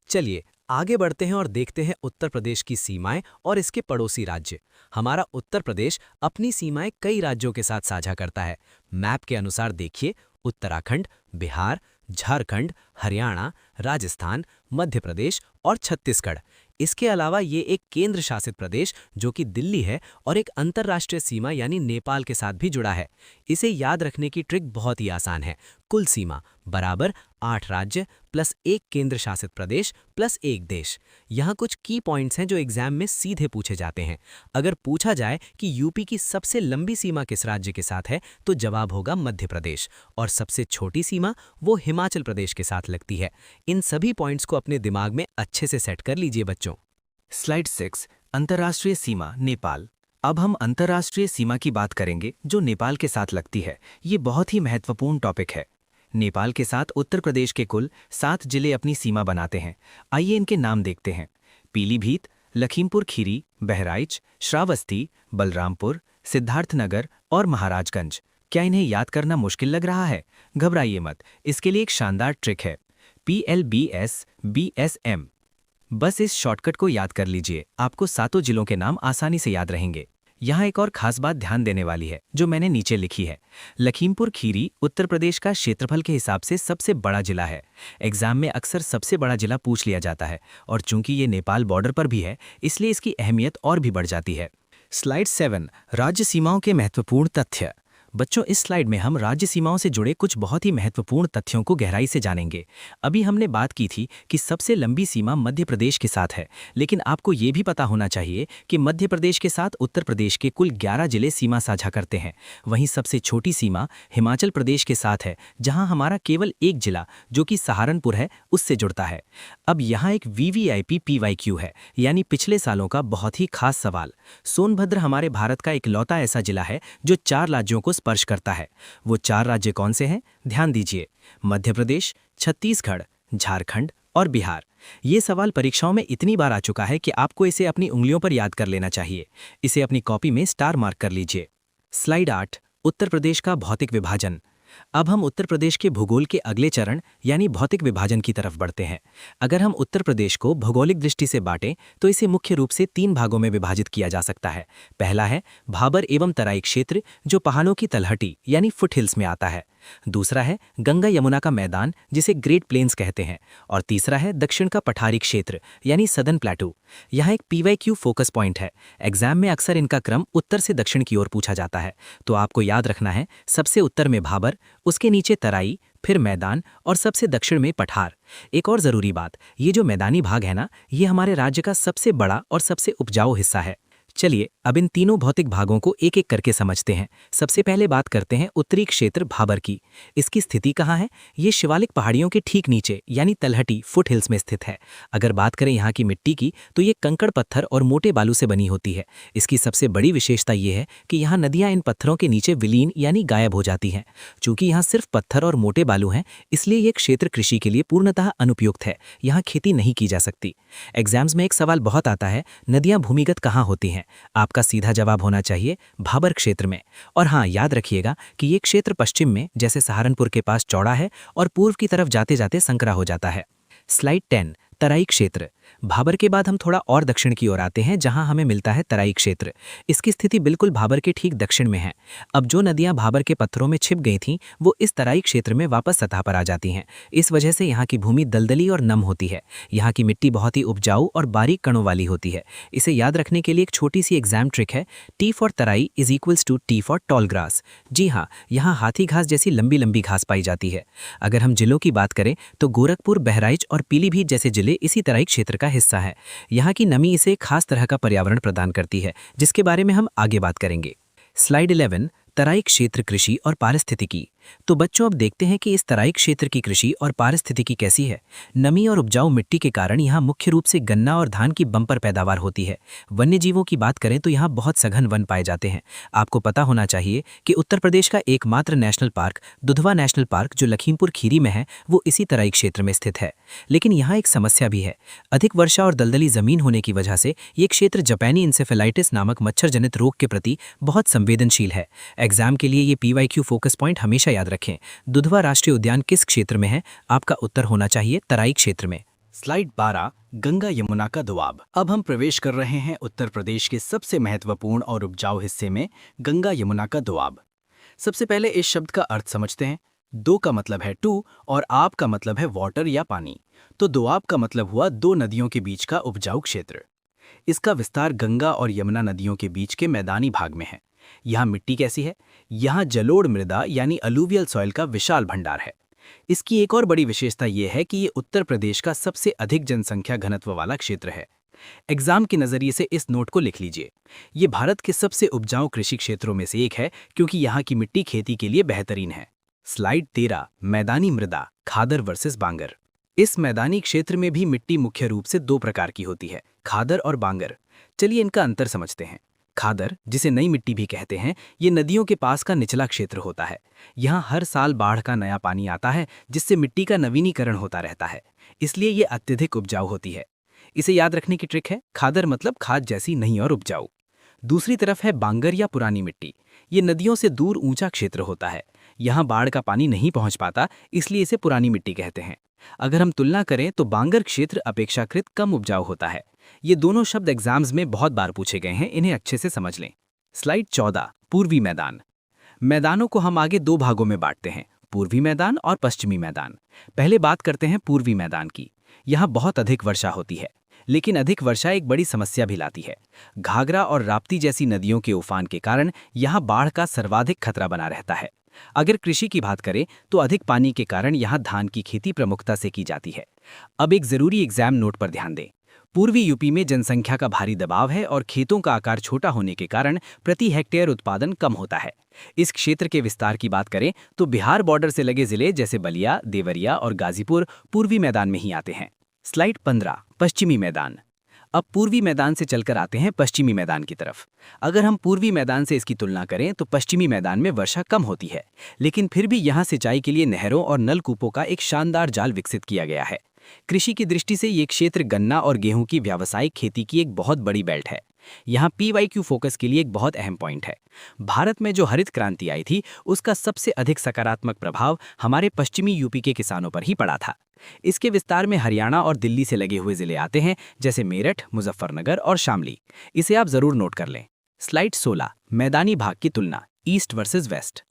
चलिए आगे बढ़ते हैं और देखते हैं उत्तर प्रदेश की सीमाएं और इसके पड़ोसी राज्य। हमारा उत्तर प्रदेश अपनी सीमाएं कई राज्यों के साथ साझा करता है। मैप के अनुसार देखिए, उत्तराखंड, बिहार, झारखंड, हरियाणा, राजस्थान, मध्य प्रदेश और छत्तीसगढ़। इसके अलावा ये एक केंद्र शासित प्रदेश जो कि दिल्ली है और एक अंतर्राष्ट्रीय सीमा यानी नेपाल के साथ भी जुड़ा है। इसे याद रखने की ट्रिक बहुत ही आसान है। कुल सीमा बराबर 8 राज्य प्लस 1 केंद्र शासित प्रदेश प्लस 1 देश। यहाँ कुछ की पॉइंट्स हैं जो एग्जाम में सीधे पूछे जाते हैं। अगर पूछा जाए कि यूपी की सबसे लंबी सीमा किस राज्य के साथ है तो जवाब होगा मध्य प्रदेश, और सबसे छोटी सीमा वो हिमाचल प्रदेश के साथ लगती है। इन सभी पॉइंट्स को अपने दिमाग में अच्छे से सेट कर लीजिए बच्चों। स्लाइड 6, अंतर्राष्ट्रीय सीमा नेपाल। अब हम अंतर्राष्ट्रीय सीमा की बात करेंगे जो नेपाल के साथ लगती है। ये बहुत ही महत्वपूर्ण टॉपिक है। नेपाल के साथ उत्तर प्रदेश के कुल 7 जिले अपनी सीमा बनाते हैं। आइए इनके नाम देखते हैं। पीलीभीत, लखीमपुर खीरी, बहराइच, श्रावस्ती, बलरामपुर, सिद्धार्थनगर और महाराजगंज। क्या इन्हें याद करना मुश्किल लग रहा है? घबराइए मत, इसके लिए एक शानदार ट्रिक है, PLBS BSM। बस इस शॉर्टकट को याद कर लीजिए, आपको 7 जिलों के नाम आसानी से याद रहेंगे। यहाँ एक और खास बात ध्यान देने वाली है जो मैंने नीचे लिखी है। लखीमपुर खीरी उत्तर प्रदेश का क्षेत्रफल के हिसाब से सबसे बड़ा जिला है। एग्जाम में अक्सर सबसे बड़ा जिला पूछ लिया जाता है, और चूंकि ये नेपाल बॉर्डर पर भी है इसलिए इसकी अहमियत और भी बढ़ जाती है। स्लाइड 7, राज्य सीमाओं के महत्वपूर्ण तथ्य। बच्चों, इस स्लाइड में हम राज्य सीमाओं से जुड़े कुछ बहुत ही महत्वपूर्ण तथ्यों को गहराई से जानेंगे। अभी हमने बात की थी कि सबसे लंबी सीमा मध्य प्रदेश के साथ है, लेकिन आपको ये भी पता होना चाहिए कि मध्य प्रदेश के साथ उत्तर प्रदेश के कुल 11 जिले सीमा साझा करते हैं। वहीं सबसे छोटी सीमा हिमाचल प्रदेश के साथ है, जहां हमारा केवल एक जिला जो कि सहारनपुर है उससे जुड़ता है। अब यहाँ एक VVIP PYQ है, यानी पिछले सालों का बहुत ही खास सवाल। सोनभद्र हमारे भारत का इकलौता ऐसा जिला है जो 4 राज्यों को स्पर्श करता है। वो 4 राज्य कौन से हैं? ध्यान दीजिए, मध्य प्रदेश, छत्तीसगढ़, झारखंड और बिहार। ये सवाल परीक्षाओं में इतनी बार आ चुका है कि आपको इसे अपनी उंगलियों पर याद कर लेना चाहिए। इसे अपनी कॉपी में स्टार मार्क कर लीजिए। स्लाइड 8, उत्तर प्रदेश का भौतिक विभाजन। अब हम उत्तर प्रदेश के भूगोल के अगले चरण यानी भौतिक विभाजन की तरफ बढ़ते हैं। अगर हम उत्तर प्रदेश को भौगोलिक दृष्टि से बांटें तो इसे मुख्य रूप से 3 भागों में विभाजित किया जा सकता है। पहला है भाबर एवं तराई क्षेत्र जो पहाड़ों की तलहटी यानी फुटहिल्स में आता है। दूसरा है गंगा यमुना का मैदान जिसे ग्रेट प्लेन्स कहते हैं। और तीसरा है दक्षिण का पठारी क्षेत्र यानी सदर्न प्लेटू। यहाँ एक PYQ फोकस पॉइंट है। एग्जाम में अक्सर इनका क्रम उत्तर से दक्षिण की ओर पूछा जाता है, तो आपको याद रखना है सबसे उत्तर में भाबर, उसके नीचे तराई, फिर मैदान और सबसे दक्षिण में पठार। एक और जरूरी बात, ये जो मैदानी भाग है ना, ये हमारे राज्य का सबसे बड़ा और सबसे उपजाऊ हिस्सा है। चलिए अब इन तीनों भौतिक भागों को एक एक करके समझते हैं। सबसे पहले बात करते हैं उत्तरी क्षेत्र भाबर की। इसकी स्थिति कहाँ है? ये शिवालिक पहाड़ियों के ठीक नीचे यानी तलहटी फुटहिल्स में स्थित है। अगर बात करें यहाँ की मिट्टी की तो ये कंकड़ पत्थर और मोटे बालू से बनी होती है। इसकी सबसे बड़ी विशेषता ये है कि यहाँ नदियाँ इन पत्थरों के नीचे विलीन यानी गायब हो जाती हैं। चूंकि यहाँ सिर्फ पत्थर और मोटे बालू हैं, इसलिए ये क्षेत्र कृषि के लिए पूर्णतः अनुपयुक्त है। यहाँ खेती नहीं की जा सकती। एग्जाम्स में एक सवाल बहुत आता है, नदियाँ भूमिगत कहाँ होती हैं? आपका सीधा जवाब होना चाहिए भाबर क्षेत्र में। और हाँ, याद रखिएगा कि ये क्षेत्र पश्चिम में जैसे सहारनपुर के पास चौड़ा है और पूर्व की तरफ जाते जाते संकरा हो जाता है। स्लाइड 10, तराई क्षेत्र। भाबर के बाद हम थोड़ा और दक्षिण की ओर आते हैं, जहां हमें मिलता है तराई क्षेत्र। इसकी स्थिति बिल्कुल भाबर के ठीक दक्षिण में है। अब जो नदियां भाबर के पत्थरों में छिप गई थीं, वो इस तराई क्षेत्र में वापस सतह पर आ जाती हैं। इस वजह से यहाँ की भूमि दलदली और नम होती है। यहाँ की मिट्टी बहुत ही उपजाऊ और बारीक कणों वाली होती है। इसे याद रखने के लिए एक छोटी सी एग्जाम ट्रिक है, T for Terai is equals to T for tall grass. जी हाँ, यहाँ हाथी घास जैसी लंबी लंबी घास पाई जाती है। अगर हम जिलों की बात करें तो गोरखपुर, बहराइच और पीलीभीत जैसे जिले इसी तराई क्षेत्र का हिस्सा है। यहाँ की नमी इसे खास तरह का पर्यावरण प्रदान करती है, जिसके बारे में हम आगे बात करेंगे। स्लाइड 11, तराई क्षेत्र कृषि और पारिस्थितिकी। तो बच्चों, अब देखते हैं कि इस तराई क्षेत्र की कृषि और पारिस्थितिकी कैसी है। नमी और उपजाऊ मिट्टी के कारण यहाँ मुख्य रूप से गन्ना और धान की बम्पर पैदावार होती है। वन्य जीवों की बात करें तो यहाँ बहुत सघन वन पाए जाते हैं। आपको पता होना चाहिए कि उत्तर प्रदेश का एकमात्र national park, Dudhwa national park, जो लखीमपुर खीरी में है, वो इसी तराई क्षेत्र में स्थित है। लेकिन यहाँ एक समस्या भी है। अधिक वर्षा और दलदली जमीन होने की वजह से ये क्षेत्र जापानी इंसेफेलाइटिस नामक मच्छर जनित रोग के प्रति बहुत संवेदनशील है। एग्जाम के लिए ये PYQ फोकस पॉइंट हमेशा याद रखें। दुधवा राष्ट्रीय उद्यान किस क्षेत्र में है? आपका उत्तर होना चाहिए तराई क्षेत्र में। स्लाइड 12, गंगा यमुना का दोआब। अब हम प्रवेश कर रहे हैं उत्तर प्रदेश के सबसे महत्वपूर्ण और उपजाऊ हिस्से में, गंगा यमुना का दोआब। सबसे पहले इस शब्द का अर्थ समझते हैं। दो का मतलब है टू और आब का मतलब है वाटर या पानी। तो दोआब का मतलब हुआ दो नदियों के बीच का उपजाऊ क्षेत्र। इसका विस्तार गंगा और यमुना नदियों के बीच के मैदानी भाग में है। यहाँ मिट्टी कैसी है? यहाँ जलोढ़ मृदा यानी अलूवियल सॉइल का विशाल भंडार है। इसकी एक और बड़ी विशेषता यह है कि ये उत्तर प्रदेश का सबसे अधिक जनसंख्या घनत्व वाला क्षेत्र है। एग्जाम के नजरिए से इस नोट को लिख लीजिए। ये भारत के सबसे उपजाऊ कृषि क्षेत्रों में से एक है, क्योंकि यहाँ की मिट्टी खेती के लिए बेहतरीन है। स्लाइड 13, मैदानी मृदा, खादर वर्सेस बांगर। इस मैदानी क्षेत्र में भी मिट्टी मुख्य रूप से दो प्रकार की होती है, खादर और बांगर। चलिए इनका अंतर समझते हैं। खादर, जिसे नई मिट्टी भी कहते हैं, ये नदियों के पास का निचला क्षेत्र होता है। यहाँ हर साल बाढ़ का नया पानी आता है, जिससे मिट्टी का नवीनीकरण होता रहता है। इसलिए ये अत्यधिक उपजाऊ होती है। इसे याद रखने की ट्रिक है, खादर मतलब खाद जैसी नहीं और उपजाऊ। दूसरी तरफ है बांगर या पुरानी मिट्टी। ये नदियों से दूर ऊंचा क्षेत्र होता है। यहाँ बाढ़ का पानी नहीं पहुँच पाता, इसलिए इसे पुरानी मिट्टी कहते हैं। अगर हम तुलना करें तो बांगर क्षेत्र अपेक्षाकृत कम उपजाऊ होता है। ये दोनों शब्द एग्जाम्स में बहुत बार पूछे गए हैं, इन्हें अच्छे से समझ लें। स्लाइड 14, पूर्वी मैदान। मैदानों को हम आगे दो भागों में बांटते हैं, पूर्वी मैदान और पश्चिमी मैदान। पहले बात करते हैं पूर्वी मैदान की। यहाँ बहुत अधिक वर्षा होती है, लेकिन अधिक वर्षा एक बड़ी समस्या भी लाती है। घाघरा और राप्ती जैसी नदियों के उफान के कारण यहाँ बाढ़ का सर्वाधिक खतरा बना रहता है। अगर कृषि की बात करें तो अधिक पानी के कारण यहाँ धान की खेती प्रमुखता से की जाती है। अब एक जरूरी एग्जाम नोट पर ध्यान दें। पूर्वी यूपी में जनसंख्या का भारी दबाव है और खेतों का आकार छोटा होने के कारण प्रति हेक्टेयर उत्पादन कम होता है। इस क्षेत्र के विस्तार की बात करें तो बिहार बॉर्डर से लगे जिले जैसे बलिया, देवरिया और गाजीपुर पूर्वी मैदान में ही आते हैं। स्लाइड 15, पश्चिमी मैदान। अब पूर्वी मैदान से चलकर आते हैं पश्चिमी मैदान की तरफ। अगर हम पूर्वी मैदान से इसकी तुलना करें तो पश्चिमी मैदान में वर्षा कम होती है, लेकिन फिर भी यहाँ सिंचाई के लिए नहरों और नलकूपों का एक शानदार जाल विकसित किया गया है। कृषि की दृष्टि से ये क्षेत्र गन्ना और गेहूं की व्यावसायिक खेती की एक बहुत बड़ी बेल्ट है। यहाँ PYQ फोकस के लिए एक बहुत अहम पॉइंट है। भारत में जो हरित क्रांति आई थी, उसका सबसे अधिक सकारात्मक प्रभाव हमारे पश्चिमी यूपी के किसानों पर ही पड़ा था। इसके विस्तार में हरियाणा और दिल्ली से लगे हुए जिले आते हैं, जैसे मेरठ, मुजफ्फरनगर और शामली। इसे आप जरूर नोट कर लें। स्लाइड 16, मैदानी भाग की तुलना, ईस्ट वर्सेस वेस्ट।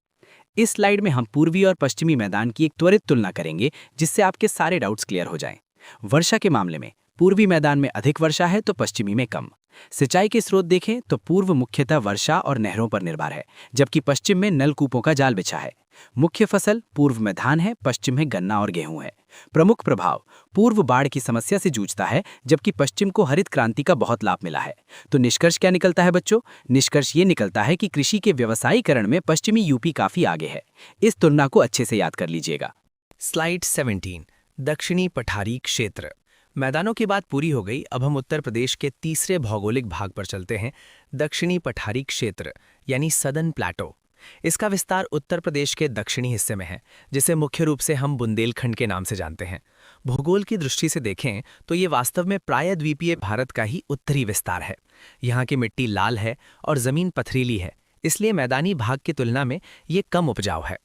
इस स्लाइड में हम पूर्वी और पश्चिमी मैदान की एक त्वरित तुलना करेंगे, जिससे आपके सारे डाउट्स क्लियर हो जाएं। वर्षा के मामले में पूर्वी मैदान में अधिक वर्षा है तो पश्चिमी में कम। सिंचाई के स्रोत देखें तो पूर्व मुख्यतः वर्षा और नहरों पर निर्भर है, जबकि पश्चिम में नलकूपों का जाल बिछा है। मुख्य फसल पूर्व में धान है, पश्चिम में गन्ना और गेहूं है। प्रमुख प्रभाव, पूर्व बाढ़ की समस्या से जूझता है, जबकि पश्चिम को हरित क्रांति का बहुत लाभ मिला है। तो निष्कर्ष क्या निकलता है बच्चों? निष्कर्ष ये निकलता है कि कृषि के व्यवसायीकरण में पश्चिमी यूपी काफी आगे है। इस तुलना को अच्छे से याद कर लीजिएगा। स्लाइड 17, दक्षिणी पठारी क्षेत्र। मैदानों की बात पूरी हो गई। अब हम उत्तर प्रदेश के तीसरे भौगोलिक भाग पर चलते हैं, दक्षिणी पठारी क्षेत्र यानी सदर्न प्लेटो। इसका विस्तार उत्तर प्रदेश के दक्षिणी हिस्से में है, जिसे मुख्य रूप से हम बुंदेलखंड के नाम से जानते हैं। भूगोल की दृष्टि से देखें तो ये वास्तव में प्रायद्वीपीय भारत का ही उत्तरी विस्तार है। यहाँ की मिट्टी लाल है और जमीन पथरीली है, इसलिए मैदानी भाग की तुलना में ये कम उपजाऊ है।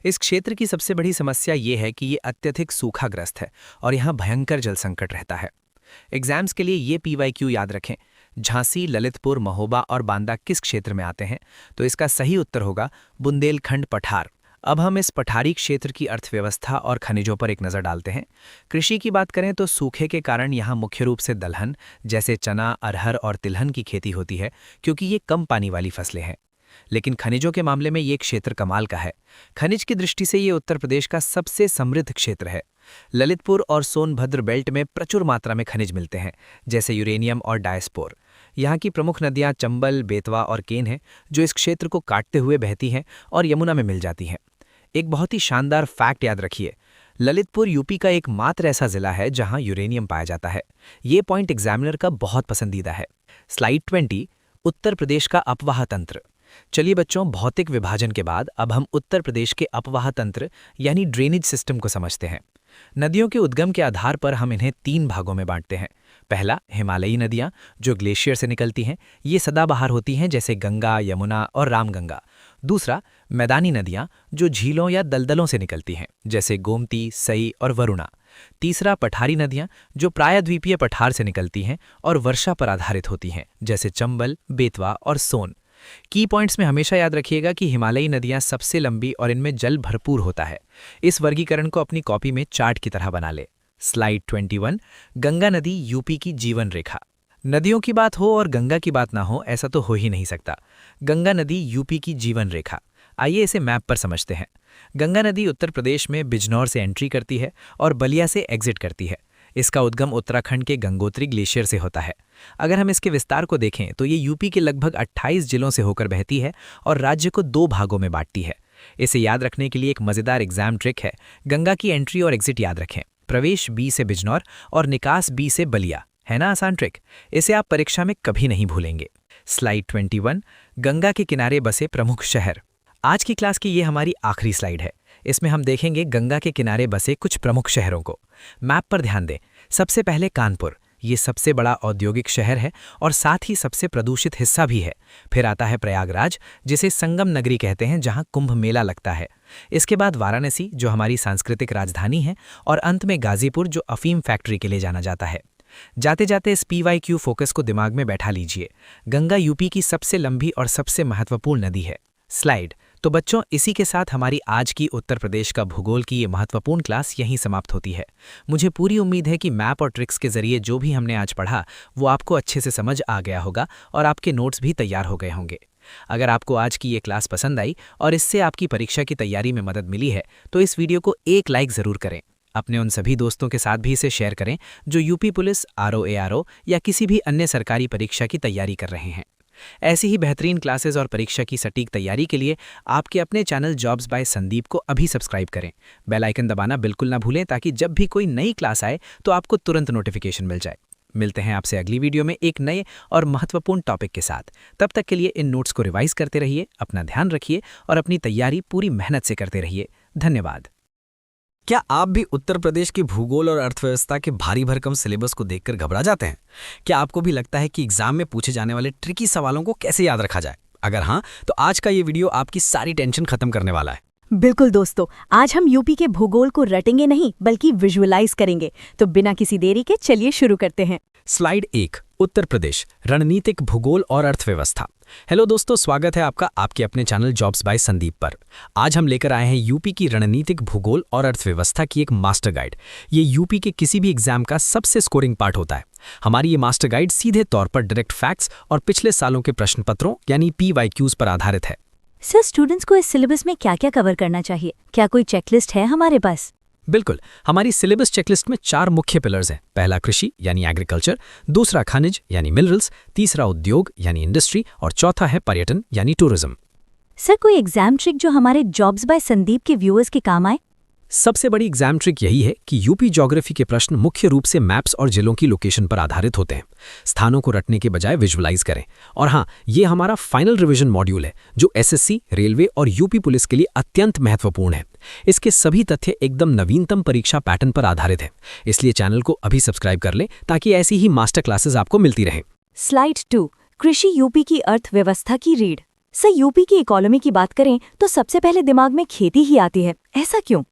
इस क्षेत्र की सबसे बड़ी समस्या ये है कि ये अत्यधिक सूखाग्रस्त है और यहाँ भयंकर जल संकट रहता है। एग्जाम्स के लिए ये PYQ याद रखें। झांसी, ललितपुर, महोबा और बांदा किस क्षेत्र में आते हैं? तो इसका सही उत्तर होगा बुंदेलखंड पठार। अब हम इस पठारी क्षेत्र की अर्थव्यवस्था और खनिजों पर एक नज़र डालते हैं। कृषि की बात करें तो सूखे के कारण यहाँ मुख्य रूप से दलहन जैसे चना, अरहर और तिलहन की खेती होती है, क्योंकि ये कम पानी वाली फसलें हैं। लेकिन खनिजों के मामले में ये क्षेत्र कमाल का है। खनिज की दृष्टि से ये उत्तर प्रदेश का सबसे समृद्ध क्षेत्र है। ललितपुर और सोनभद्र बेल्ट में प्रचुर मात्रा में खनिज मिलते हैं, जैसे यूरेनियम और डायस्पोर। यहाँ की प्रमुख नदियाँ चंबल, बेतवा और केन हैं, जो इस क्षेत्र को काटते हुए बहती हैं और यमुना में मिल जाती हैं। एक बहुत ही शानदार फैक्ट याद रखिए, ललितपुर यूपी का एकमात्र ऐसा जिला है जहां यूरेनियम पाया जाता है। ये पॉइंट एग्जामिनर का बहुत पसंदीदा है। स्लाइड 20, उत्तर प्रदेश का अपवाह तंत्र। चलिए बच्चों, भौतिक विभाजन के बाद अब हम उत्तर प्रदेश के अपवाह तंत्र यानी ड्रेनेज सिस्टम को समझते हैं। नदियों के उद्गम के आधार पर हम इन्हें 3 भागों में बांटते हैं। पहला, हिमालयी नदियां जो ग्लेशियर से निकलती हैं, ये सदाबहार होती हैं, जैसे गंगा, यमुना और रामगंगा। दूसरा, मैदानी नदियां जो झीलों या दलदलों से निकलती हैं, जैसे गोमती, सई और वरुणा। तीसरा, पठारी नदियां जो प्रायद्वीपीय पठार से निकलती हैं और वर्षा पर आधारित होती हैं, जैसे चंबल, बेतवा और सोन। की पॉइंट्स में हमेशा याद रखिएगा कि हिमालयी नदियां सबसे लंबी और इनमें जल भरपूर होता है। इस वर्गीकरण को अपनी कॉपी में चार्ट की तरह बना ले। स्लाइड 21, गंगा नदी यूपी की जीवन रेखा। नदियों की बात हो और गंगा की बात ना हो, ऐसा तो हो ही नहीं सकता। गंगा नदी यूपी की जीवन रेखा। आइए इसे मैप पर समझते हैं। गंगा नदी उत्तर प्रदेश में बिजनौर से एंट्री करती है और बलिया से एग्जिट करती है। इसका उद्गम उत्तराखंड के गंगोत्री ग्लेशियर से होता है। अगर हम इसके विस्तार को देखें तो ये यूपी के लगभग 28 जिलों से होकर बहती है और राज्य को 2 भागों में बांटती है। इसे याद रखने के लिए एक मज़ेदार एग्जाम ट्रिक है। गंगा की एंट्री और एग्जिट याद रखें। प्रवेश B से बिजनौर और निकास B से बलिया। है ना आसान ट्रिक? इसे आप परीक्षा में कभी नहीं भूलेंगे। स्लाइड 21, गंगा के किनारे बसे प्रमुख शहर। आज की क्लास की ये हमारी आखिरी स्लाइड है। इसमें हम देखेंगे गंगा के किनारे बसे कुछ प्रमुख शहरों को। मैप पर ध्यान दें। सबसे पहले कानपुर, ये सबसे बड़ा औद्योगिक शहर है और साथ ही सबसे प्रदूषित हिस्सा भी है। फिर आता है प्रयागराज, जिसे संगम नगरी कहते हैं, जहां कुंभ मेला लगता है। इसके बाद वाराणसी, जो हमारी सांस्कृतिक राजधानी है, और अंत में गाजीपुर, जो अफीम फैक्ट्री के लिए जाना जाता है। जाते जाते इस PYQ फोकस को दिमाग में बैठा लीजिए। गंगा यूपी की सबसे लंबी और सबसे महत्वपूर्ण नदी है। स्लाइड। तो बच्चों, इसी के साथ हमारी आज की उत्तर प्रदेश का भूगोल की ये महत्वपूर्ण क्लास यहीं समाप्त होती है। मुझे पूरी उम्मीद है कि मैप और ट्रिक्स के जरिए जो भी हमने आज पढ़ा वो आपको अच्छे से समझ आ गया होगा और आपके नोट्स भी तैयार हो गए होंगे। अगर आपको आज की ये क्लास पसंद आई और इससे आपकी परीक्षा की तैयारी में मदद मिली है तो इस वीडियो को एक लाइक ज़रूर करें। अपने उन सभी दोस्तों के साथ भी इसे शेयर करें जो यूपी पुलिस, RO, या किसी भी अन्य सरकारी परीक्षा की तैयारी कर रहे हैं। ऐसी ही बेहतरीन क्लासेस और परीक्षा की सटीक तैयारी के लिए आपके अपने चैनल जॉब्स बाय संदीप को अभी सब्सक्राइब करें। बेल आइकन दबाना बिल्कुल ना भूलें ताकि जब भी कोई नई क्लास आए तो आपको तुरंत नोटिफिकेशन मिल जाए। मिलते हैं आपसे अगली वीडियो में एक नए और महत्वपूर्ण टॉपिक के साथ। तब तक के लिए इन नोट्स को रिवाइज करते रहिए, अपना ध्यान रखिए और अपनी तैयारी पूरी मेहनत से करते रहिए। धन्यवाद। क्या आप भी उत्तर प्रदेश की भूगोल और अर्थव्यवस्था के भारी भरकम सिलेबस को देखकर घबरा जाते हैं? क्या आपको भी लगता है कि एग्जाम में पूछे जाने वाले ट्रिकी सवालों को कैसे याद रखा जाए? अगर हाँ, तो आज का ये वीडियो आपकी सारी टेंशन खत्म करने वाला है। बिल्कुल दोस्तों, आज हम यूपी के भूगोल को रटेंगे नहीं बल्कि विजुअलाइज करेंगे। तो बिना किसी देरी के चलिए शुरू करते हैं। स्लाइड 1, उत्तर प्रदेश, रणनीतिक भूगोल और अर्थव्यवस्था। हेलो दोस्तों, स्वागत है आपका आपके अपने चैनल जॉब्स बाय संदीप पर। आज हम लेकर आए हैं यूपी की रणनीतिक भूगोल और अर्थव्यवस्था की एक मास्टर गाइड। ये यूपी के किसी भी एग्जाम का सबसे स्कोरिंग पार्ट होता है। हमारी ये मास्टर गाइड सीधे तौर पर डायरेक्ट फैक्ट्स और पिछले सालों के प्रश्न पत्रों यानी PYQs पर आधारित है। सर, स्टूडेंट्स को इस सिलेबस में क्या क्या कवर करना चाहिए? क्या कोई चेकलिस्ट है हमारे पास? बिल्कुल, हमारी सिलेबस चेकलिस्ट में 4 मुख्य पिलर्स हैं। पहला कृषि यानी एग्रीकल्चर, दूसरा खनिज यानी मिनरल्स, तीसरा उद्योग यानी इंडस्ट्री और चौथा है पर्यटन यानी टूरिज्म। सर, कोई एग्जाम ट्रिक जो हमारे जॉब्स बाय संदीप के व्यूअर्स के काम आए? सबसे बड़ी एग्जाम ट्रिक यही है कि यूपी ज्योग्राफी के प्रश्न मुख्य रूप से मैप्स और जिलों की लोकेशन पर आधारित होते हैं। स्थानों को रटने के बजाय विजुअलाइज करें। और हाँ, ये हमारा फाइनल रिवीजन मॉड्यूल है जो SSC, रेलवे और यूपी पुलिस के लिए अत्यंत महत्वपूर्ण है। इसके सभी तथ्य एकदम नवीनतम परीक्षा पैटर्न पर आधारित है। इसलिए चैनल को अभी सब्सक्राइब कर लें ताकि ऐसी ही मास्टर क्लासेस आपको मिलती रहें। स्लाइड 2, कृषि यूपी की अर्थव्यवस्था की रीढ़। सर, यूपी की इकोनॉमी की बात करें तो सबसे पहले दिमाग में खेती ही आती है, ऐसा क्यों?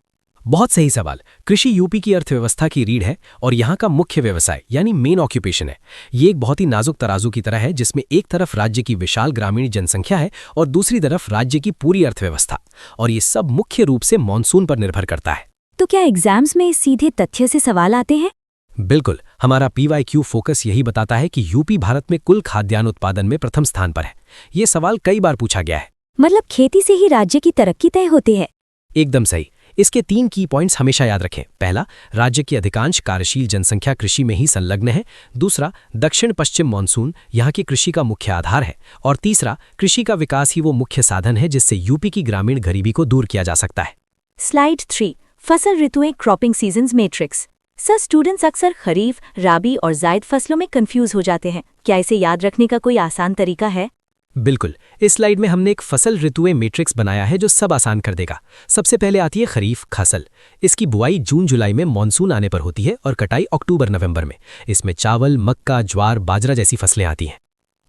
बहुत सही सवाल। कृषि यूपी की अर्थव्यवस्था की रीढ़ है और यहाँ का मुख्य व्यवसाय यानी मेन ऑक्यूपेशन है। ये एक बहुत ही नाजुक तराजू की तरह है जिसमें एक तरफ राज्य की विशाल ग्रामीण जनसंख्या है और दूसरी तरफ राज्य की पूरी अर्थव्यवस्था, और ये सब मुख्य रूप से मानसून पर निर्भर करता है। तो क्या एग्जाम्स में सीधे तथ्य से सवाल आते हैं? बिल्कुल, हमारा PYQ फोकस यही बताता है कि यूपी भारत में कुल खाद्यान्न उत्पादन में प्रथम स्थान पर है। ये सवाल कई बार पूछा गया है। मतलब खेती से ही राज्य की तरक्की तय होती है? एकदम सही। इसके 3 की पॉइंट्स हमेशा याद रखें। पहला, राज्य की अधिकांश कार्यशील जनसंख्या कृषि में ही संलग्न है। दूसरा, दक्षिण पश्चिम मानसून यहाँ की कृषि का मुख्य आधार है। और तीसरा, कृषि का विकास ही वो मुख्य साधन है जिससे यूपी की ग्रामीण गरीबी को दूर किया जा सकता है। स्लाइड 3, फसल ऋतुएं cropping seasons matrix. Sir, students अक्सर खरीफ, राबी और जायद फसलों में कंफ्यूज हो जाते हैं। क्या इसे याद रखने का कोई आसान तरीका है? बिल्कुल, इस स्लाइड में हमने एक फसल ऋतुएं मैट्रिक्स बनाया है जो सब आसान कर देगा। सबसे पहले आती है खरीफ फसल। इसकी बुआई जून जुलाई में मानसून आने पर होती है और कटाई अक्टूबर नवंबर में। इसमें चावल, मक्का, ज्वार, बाजरा जैसी फसलें आती हैं।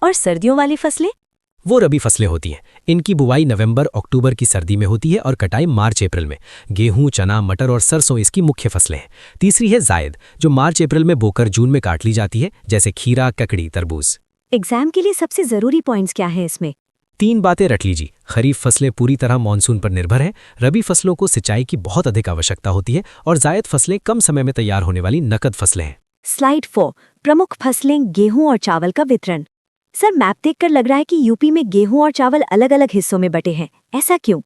और सर्दियों वाली फसलें? वो रबी फसलें होती हैं। इनकी बुआई नवंबर अक्टूबर की सर्दी में होती है और कटाई मार्च अप्रैल में। गेहूं, चना, मटर और सरसों इसकी मुख्य फसलें हैं। तीसरी है जायद, जो मार्च अप्रैल में बोकर जून में काट ली जाती है, जैसे खीरा, ककड़ी, तरबूज। एग्जाम के लिए सबसे जरूरी पॉइंट्स क्या है इसमें? 3 बातें रट लीजिए। खरीफ फसलें पूरी तरह मानसून पर निर्भर हैं, रबी फसलों को सिंचाई की बहुत अधिक आवश्यकता होती है और जायद फसलें कम समय में तैयार होने वाली नकद फसलें हैं। स्लाइड 4, प्रमुख फसलें, गेहूं और चावल का वितरण। सर, मैप देखकर लग रहा है कि यूपी में गेहूं और चावल अलग अलग हिस्सों में बटे हैं। ऐसा क्यों?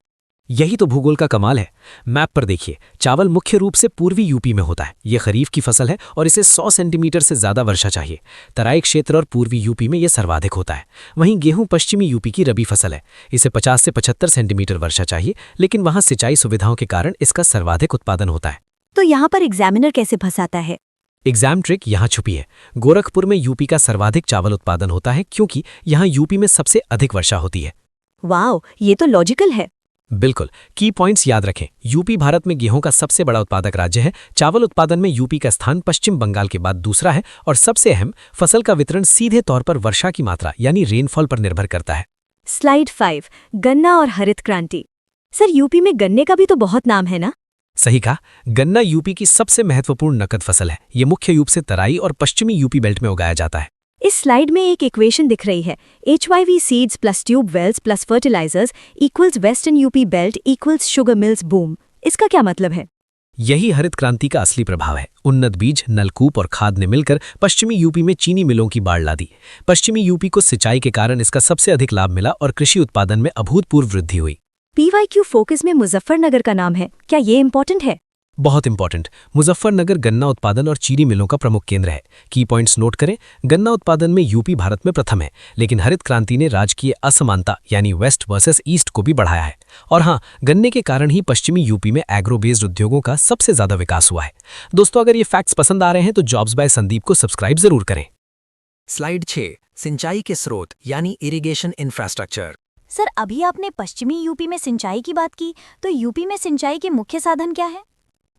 यही तो भूगोल का कमाल है। मैप पर देखिए, चावल मुख्य रूप से पूर्वी यूपी में होता है। ये खरीफ की फसल है और इसे 100 सेंटीमीटर से ज्यादा वर्षा चाहिए। तराई क्षेत्र और पूर्वी यूपी में यह सर्वाधिक होता है। वहीं गेहूं पश्चिमी यूपी की रबी फसल है। इसे 50 से 75 सेंटीमीटर वर्षा चाहिए, लेकिन वहां सिंचाई सुविधाओं के कारण इसका सर्वाधिक उत्पादन होता है। तो यहाँ पर एग्जामिनर कैसे फंसाता है? एग्जाम ट्रिक यहाँ छुपी है। गोरखपुर में यूपी का सर्वाधिक चावल उत्पादन होता है क्योंकि यहाँ यूपी में सबसे अधिक वर्षा होती है। वाओ, ये तो लॉजिकल है। बिल्कुल, की पॉइंट्स याद रखें। यूपी भारत में गेहूं का सबसे बड़ा उत्पादक राज्य है। चावल उत्पादन में यूपी का स्थान पश्चिम बंगाल के बाद दूसरा है और सबसे अहम, फसल का वितरण सीधे तौर पर वर्षा की मात्रा यानी रेनफॉल पर निर्भर करता है। स्लाइड 5, गन्ना और हरित क्रांति। सर, यूपी में गन्ने का भी तो बहुत नाम है ना? सही कहा, गन्ना यूपी की सबसे महत्वपूर्ण नकद फसल है। ये मुख्य रूप से तराई और पश्चिमी यूपी बेल्ट में उगाया जाता है। इस स्लाइड में एक इक्वेशन दिख रही है, HYV seeds plus tube wells plus fertilisers equals western UP belt equals sugar mills boom. इसका क्या मतलब है? यही हरित क्रांति का असली प्रभाव है। उन्नत बीज, नलकूप और खाद ने मिलकर पश्चिमी यूपी में चीनी मिलों की बाढ़ ला दी। पश्चिमी यूपी को सिंचाई के कारण इसका सबसे अधिक लाभ मिला और कृषि उत्पादन में अभूतपूर्व वृद्धि हुई। PYQ फोकस में मुजफ्फरनगर का नाम है, क्या ये इंपॉर्टेंट है? बहुत इंपॉर्टेंट। मुजफ्फरनगर गन्ना उत्पादन और चीनी मिलों का प्रमुख केंद्र है। की पॉइंट्स नोट करें। गन्ना उत्पादन में यूपी भारत में प्रथम है, लेकिन हरित क्रांति ने राजकीय असमानता यानी वेस्ट वर्सेस ईस्ट को भी बढ़ाया है। और हाँ, गन्ने के कारण ही पश्चिमी यूपी में एग्रो बेस्ड उद्योगों का सबसे ज्यादा विकास हुआ है। दोस्तों, अगर ये फैक्ट्स पसंद आ रहे हैं तो जॉब्स बाय संदीप को सब्सक्राइब जरूर करें। स्लाइड 6, सिंचाई के स्रोत यानी इरिगेशन इंफ्रास्ट्रक्चर। सर, अभी आपने पश्चिमी यूपी में सिंचाई की बात की, तो यूपी में सिंचाई के मुख्य साधन क्या है?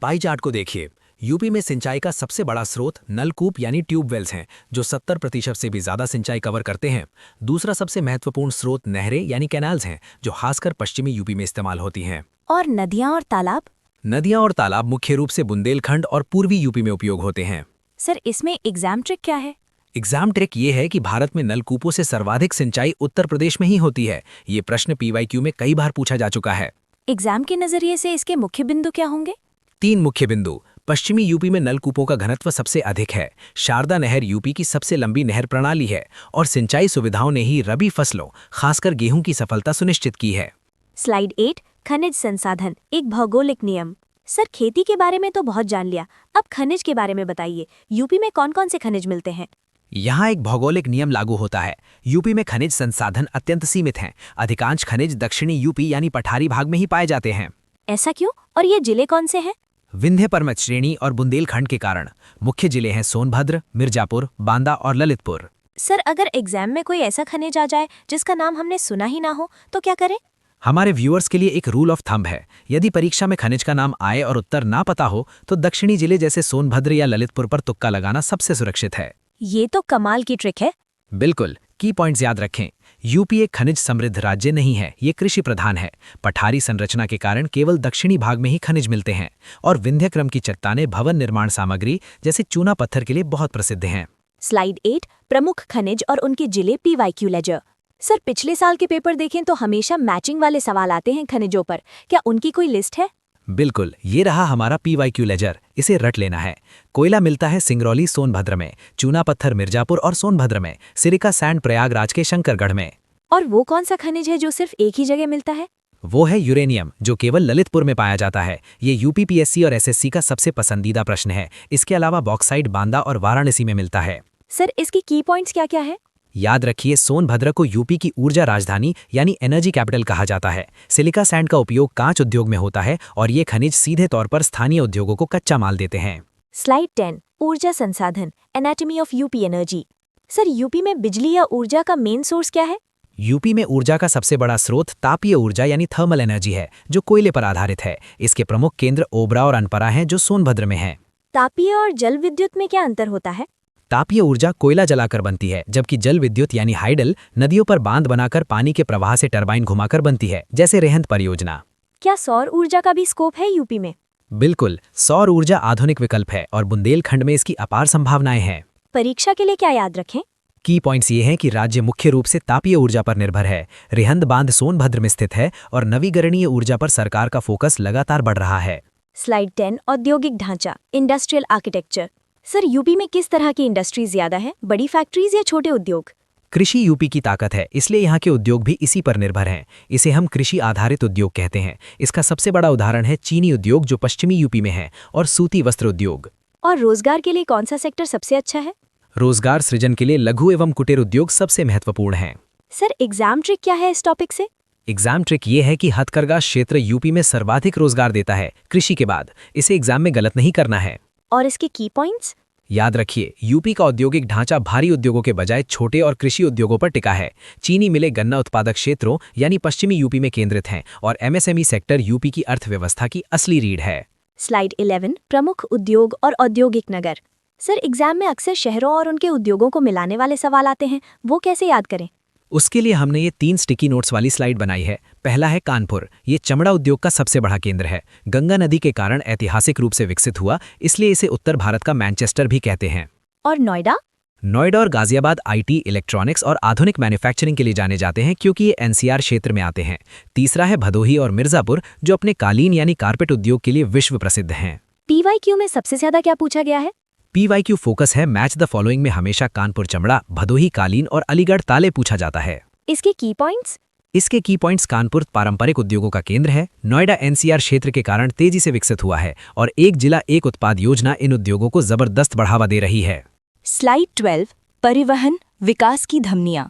पाई चार्ट को देखिए। यूपी में सिंचाई का सबसे बड़ा स्रोत नलकूप यानी ट्यूबवेल्स हैं, जो 70% से भी ज्यादा सिंचाई कवर करते हैं। दूसरा सबसे महत्वपूर्ण स्रोत नहरें यानी कैनाल्स हैं, जो खासकर पश्चिमी यूपी में इस्तेमाल होती हैं। और नदियां और तालाब? नदियां और तालाब मुख्य रूप से बुंदेलखंड और पूर्वी यूपी में उपयोग होते हैं। सर, इसमें एग्जाम ट्रिक क्या है? एग्जाम ट्रिक ये है कि भारत में नलकूपों से सर्वाधिक सिंचाई उत्तर प्रदेश में ही होती है। ये प्रश्न PYQ में कई बार पूछा जा चुका है। एग्जाम के नजरिए से इसके मुख्य बिंदु क्या होंगे? 3 मुख्य बिंदु। पश्चिमी यूपी में नलकूपों का घनत्व सबसे अधिक है। शारदा नहर यूपी की सबसे लंबी नहर प्रणाली है और सिंचाई सुविधाओं ने ही रबी फसलों, खासकर गेहूं की सफलता सुनिश्चित की है। स्लाइड 8, खनिज संसाधन, एक भौगोलिक नियम। सर, खेती के बारे में तो बहुत जान लिया, अब खनिज के बारे में बताइए। यूपी में कौन कौन से खनिज मिलते हैं? यहाँ एक भौगोलिक नियम लागू होता है। यूपी में खनिज संसाधन अत्यंत सीमित हैं। अधिकांश खनिज दक्षिणी यूपी यानी पठारी भाग में ही पाए जाते हैं। ऐसा क्यों? और ये जिले कौन से हैं? विंध्य पर्वत श्रेणी और बुंदेलखंड के कारण। मुख्य जिले हैं सोनभद्र, मिर्जापुर, बांदा और ललितपुर। सर, अगर एग्जाम में कोई ऐसा खनिज आ जाए जिसका नाम हमने सुना ही ना हो, तो क्या करें? हमारे व्यूअर्स के लिए एक रूल ऑफ थंब है। यदि परीक्षा में खनिज का नाम आए और उत्तर ना पता हो, तो दक्षिणी जिले जैसे सोनभद्र या ललितपुर पर तुक्का लगाना सबसे सुरक्षित है। ये तो कमाल की ट्रिक है। बिल्कुल, की पॉइंट्स याद रखें। यूपी एक खनिज समृद्ध राज्य नहीं है, ये कृषि प्रधान है। पठारी संरचना के कारण केवल दक्षिणी भाग में ही खनिज मिलते हैं और विंध्य क्रम की चट्टानें भवन निर्माण सामग्री जैसे चूना पत्थर के लिए बहुत प्रसिद्ध हैं। स्लाइड 8 प्रमुख खनिज और उनके जिले PYQ लेजर। सर पिछले साल के पेपर देखें तो हमेशा मैचिंग वाले सवाल आते हैं खनिजों पर, क्या उनकी कोई लिस्ट है? बिल्कुल, ये रहा हमारा PYQ लेजर, इसे रट लेना है। कोयला मिलता है सिंगरौली सोनभद्र में, चूना पत्थर मिर्जापुर और सोनभद्र में, सिलिका सैंड प्रयागराज के शंकरगढ़ में। और वो कौन सा खनिज है जो सिर्फ एक ही जगह मिलता है? वो है यूरेनियम, जो केवल ललितपुर में पाया जाता है। ये UPPSC और SSC का सबसे पसंदीदा प्रश्न है। इसके अलावा बॉक्साइट बांदा और वाराणसी में मिलता है। सर इसकी की पॉइंट्स क्या क्या है? याद रखिए, सोनभद्र को यूपी की ऊर्जा राजधानी यानी एनर्जी कैपिटल कहा जाता है। सिलिका सैंड का उपयोग कांच उद्योग में होता है और ये खनिज सीधे तौर पर स्थानीय उद्योगों को कच्चा माल देते हैं। स्लाइड 10 ऊर्जा संसाधन anatomy of UP energy. Sir UP में बिजली या ऊर्जा का मेन सोर्स क्या है? यूपी में ऊर्जा का सबसे बड़ा स्रोत तापीय ऊर्जा यानी थर्मल एनर्जी है, जो कोयले पर आधारित है। इसके प्रमुख केंद्र ओबरा और अनपरा हैं, जो सोनभद्र में हैं। तापीय और जल विद्युत में क्या अंतर होता है? तापीय ऊर्जा कोयला जलाकर बनती है, जबकि जल विद्युत यानी हाइडल नदियों पर बांध बनाकर पानी के प्रवाह से टरबाइन घुमाकर बनती है, जैसे रेहंद परियोजना। क्या सौर ऊर्जा का भी स्कोप है यूपी में? बिल्कुल, सौर ऊर्जा आधुनिक विकल्प है और बुंदेलखंड में इसकी अपार संभावनाएं हैं। परीक्षा के लिए क्या याद रखें? की पॉइंट्स ये हैं कि राज्य मुख्य रूप से तापीय ऊर्जा पर निर्भर है। रेहंद बांध सोनभद्र में स्थित है और नवीकरणीय ऊर्जा पर सरकार का फोकस लगातार बढ़ रहा है। स्लाइड 10 औद्योगिक ढांचा इंडस्ट्रियल आर्किटेक्चर। सर यूपी में किस तरह की इंडस्ट्रीज ज्यादा है, बड़ी फैक्ट्रीज या छोटे उद्योग? कृषि यूपी की ताकत है, इसलिए यहाँ के उद्योग भी इसी पर निर्भर हैं। इसे हम कृषि आधारित उद्योग कहते हैं। इसका सबसे बड़ा उदाहरण है चीनी उद्योग, जो पश्चिमी यूपी में है, और सूती वस्त्र उद्योग। और रोजगार के लिए कौन सा सेक्टर सबसे अच्छा है? रोजगार सृजन के लिए लघु एवं कुटीर उद्योग सबसे महत्वपूर्ण हैं। सर एग्जाम ट्रिक क्या है इस टॉपिक से? एग्जाम ट्रिक ये है कि हथकरघा क्षेत्र यूपी में सर्वाधिक रोजगार देता है कृषि के बाद। इसे एग्जाम में गलत नहीं करना है। और इसके की पॉइंट्स? याद रखिए, यूपी का औद्योगिक ढांचा भारी उद्योगों के बजाय छोटे और कृषि उद्योगों पर टिका है। चीनी मिलें गन्ना उत्पादक क्षेत्रों यानी पश्चिमी यूपी में केंद्रित हैं और MSME सेक्टर यूपी की अर्थव्यवस्था की असली रीढ़ है। स्लाइड 11 प्रमुख उद्योग और औद्योगिक नगर। सर एग्जाम में अक्सर शहरों और उनके उद्योगों को मिलाने वाले सवाल आते हैं, वो कैसे याद करें? उसके लिए हमने ये 3 स्टिकी नोट्स वाली स्लाइड बनाई है। पहला है कानपुर, ये चमड़ा उद्योग का सबसे बड़ा केंद्र है। गंगा नदी के कारण ऐतिहासिक रूप से विकसित हुआ, इसलिए इसे उत्तर भारत का मैनचेस्टर भी कहते हैं। और नोएडा? नोएडा और गाजियाबाद IT, इलेक्ट्रॉनिक्स और आधुनिक मैन्युफैक्चरिंग के लिए जाने जाते हैं, क्योंकि ये NCR क्षेत्र में आते हैं। तीसरा है भदोही और मिर्जापुर, जो अपने कालीन यानी कारपेट उद्योग के लिए विश्व प्रसिद्ध हैं। PYQ में सबसे ज्यादा क्या पूछा गया है? PYQ फोकस है मैच द फॉलोइंग में हमेशा कानपुर चमड़ा, भदोही कालीन और अलीगढ़ ताले पूछा जाता है। इसके की पॉइंट्स? इसके की पॉइंट्स कानपुर पारंपरिक उद्योगों का केंद्र है। नोएडा NCR क्षेत्र के कारण तेजी से विकसित हुआ है और एक जिला एक उत्पाद योजना इन उद्योगों को जबरदस्त बढ़ावा दे रही है। स्लाइड 12 परिवहन विकास की धमनियां।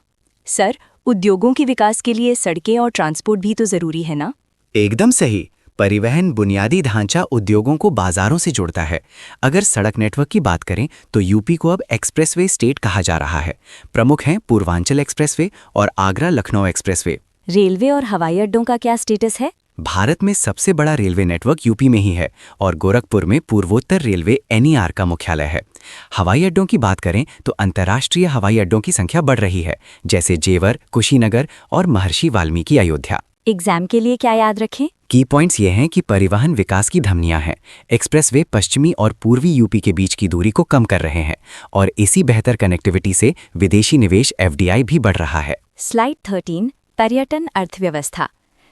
सर उद्योगों के विकास के लिए सड़कें और ट्रांसपोर्ट भी तो जरूरी है ना? एकदम सही। परिवहन बुनियादी ढांचा उद्योगों को बाजारों से जोड़ता है। अगर सड़क नेटवर्क की बात करें तो यूपी को अब एक्सप्रेसवे स्टेट कहा जा रहा है। प्रमुख हैं पूर्वांचल एक्सप्रेसवे और आगरा लखनऊ एक्सप्रेसवे। रेलवे और हवाई अड्डों का क्या स्टेटस है? भारत में सबसे बड़ा रेलवे नेटवर्क यूपी में ही है और गोरखपुर में पूर्वोत्तर रेलवे NER का मुख्यालय है। हवाई अड्डों की बात करें तो अंतर्राष्ट्रीय हवाई अड्डों की संख्या बढ़ रही है, जैसे जेवर, कुशीनगर और महर्षि वाल्मीकि अयोध्या। एग्जाम के लिए क्या याद रखें? की पॉइंट्स ये हैं कि परिवहन विकास की धमनियां हैं। एक्सप्रेसवे पश्चिमी और पूर्वी यूपी के बीच की दूरी को कम कर रहे हैं और इसी बेहतर कनेक्टिविटी से विदेशी निवेश FDI भी बढ़ रहा है। स्लाइड 13 पर्यटन अर्थव्यवस्था।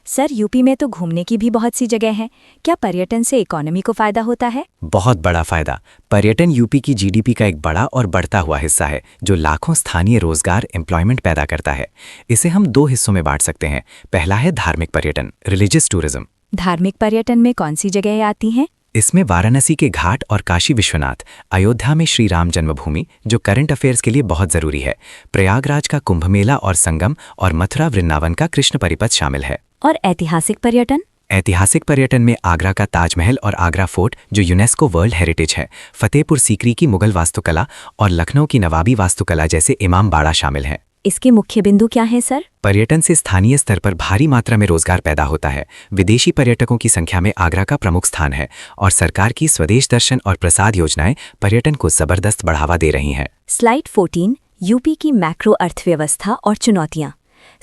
सर यूपी में तो घूमने की भी बहुत सी जगह हैं, क्या पर्यटन से इकोनॉमी को फायदा होता है? बहुत बड़ा फायदा। पर्यटन यूपी की GDP का एक बड़ा और बढ़ता हुआ हिस्सा है, जो लाखों स्थानीय रोजगार एम्प्लॉयमेंट पैदा करता है। इसे हम 2 हिस्सों में बांट सकते हैं। पहला है धार्मिक पर्यटन, रिलीजियस टूरिज्म। धार्मिक पर्यटन में कौन सी जगहें आती हैं? इसमें वाराणसी के घाट और काशी विश्वनाथ, अयोध्या में श्री राम जन्मभूमि जो करंट अफेयर्स के लिए बहुत जरूरी है, प्रयागराज का कुंभ मेला और संगम, और मथुरा वृंदावन का कृष्ण परिपथ शामिल है। और ऐतिहासिक पर्यटन? ऐतिहासिक पर्यटन में आगरा का ताजमहल और आगरा फोर्ट जो यूनेस्को वर्ल्ड हेरिटेज है, फतेहपुर सीकरी की मुगल वास्तुकला और लखनऊ की नवाबी वास्तुकला जैसे इमाम बाड़ा शामिल हैं। इसके मुख्य बिंदु क्या हैं सर? पर्यटन से स्थानीय स्तर पर भारी मात्रा में रोजगार पैदा होता है। विदेशी पर्यटकों की संख्या में आगरा का प्रमुख स्थान है और सरकार की स्वदेश दर्शन और प्रसाद योजनाएं पर्यटन को जबरदस्त बढ़ावा दे रही हैं। स्लाइड 14 यूपी की मैक्रो अर्थव्यवस्था और चुनौतियां।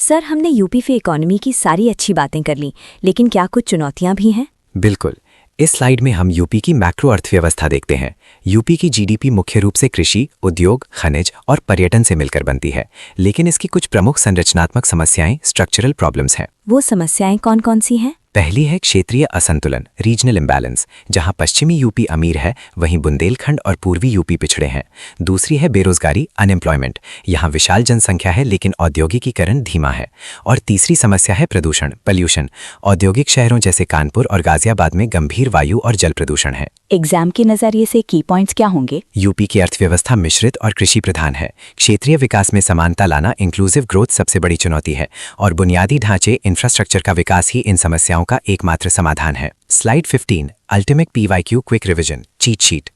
सर, हमने यूपी फे इकोनॉमी की सारी अच्छी बातें कर ली, लेकिन क्या कुछ चुनौतियां भी हैं? बिल्कुल। इस स्लाइड में हम यूपी की मैक्रो अर्थव्यवस्था देखते हैं। यूपी की जीडीपी मुख्य रूप से कृषि, उद्योग, खनिज और पर्यटन से मिलकर बनती है, लेकिन इसकी कुछ प्रमुख संरचनात्मक समस्याएं, स्ट्रक्चरल प्रॉब्लम्स हैं। वो समस्याएं कौन कौन सी हैं? पहली है क्षेत्रीय असंतुलन, रीजनल इम्बैलेंस, जहां पश्चिमी यूपी अमीर है वहीं बुंदेलखंड और पूर्वी यूपी पिछड़े हैं। दूसरी है बेरोजगारी, अनएम्प्लॉयमेंट, यहां विशाल जनसंख्या है लेकिन औद्योगिकीकरण धीमा है। और तीसरी समस्या है प्रदूषण, पॉल्यूशन, औद्योगिक शहरों जैसे कानपुर और गाजियाबाद में गंभीर वायु और जल प्रदूषण है। एग्जाम के नजरिए से की पॉइंट्स क्या होंगे? यूपी की अर्थव्यवस्था मिश्रित और कृषि प्रधान है। क्षेत्रीय विकास में समानता लाना, इंक्लूसिव ग्रोथ सबसे बड़ी चुनौती है, और बुनियादी ढांचे, इंफ्रास्ट्रक्चर का विकास ही इन समस्याओं का एकमात्र समाधान है। Slide 15, ultimate PYQ quick revision cheat sheet.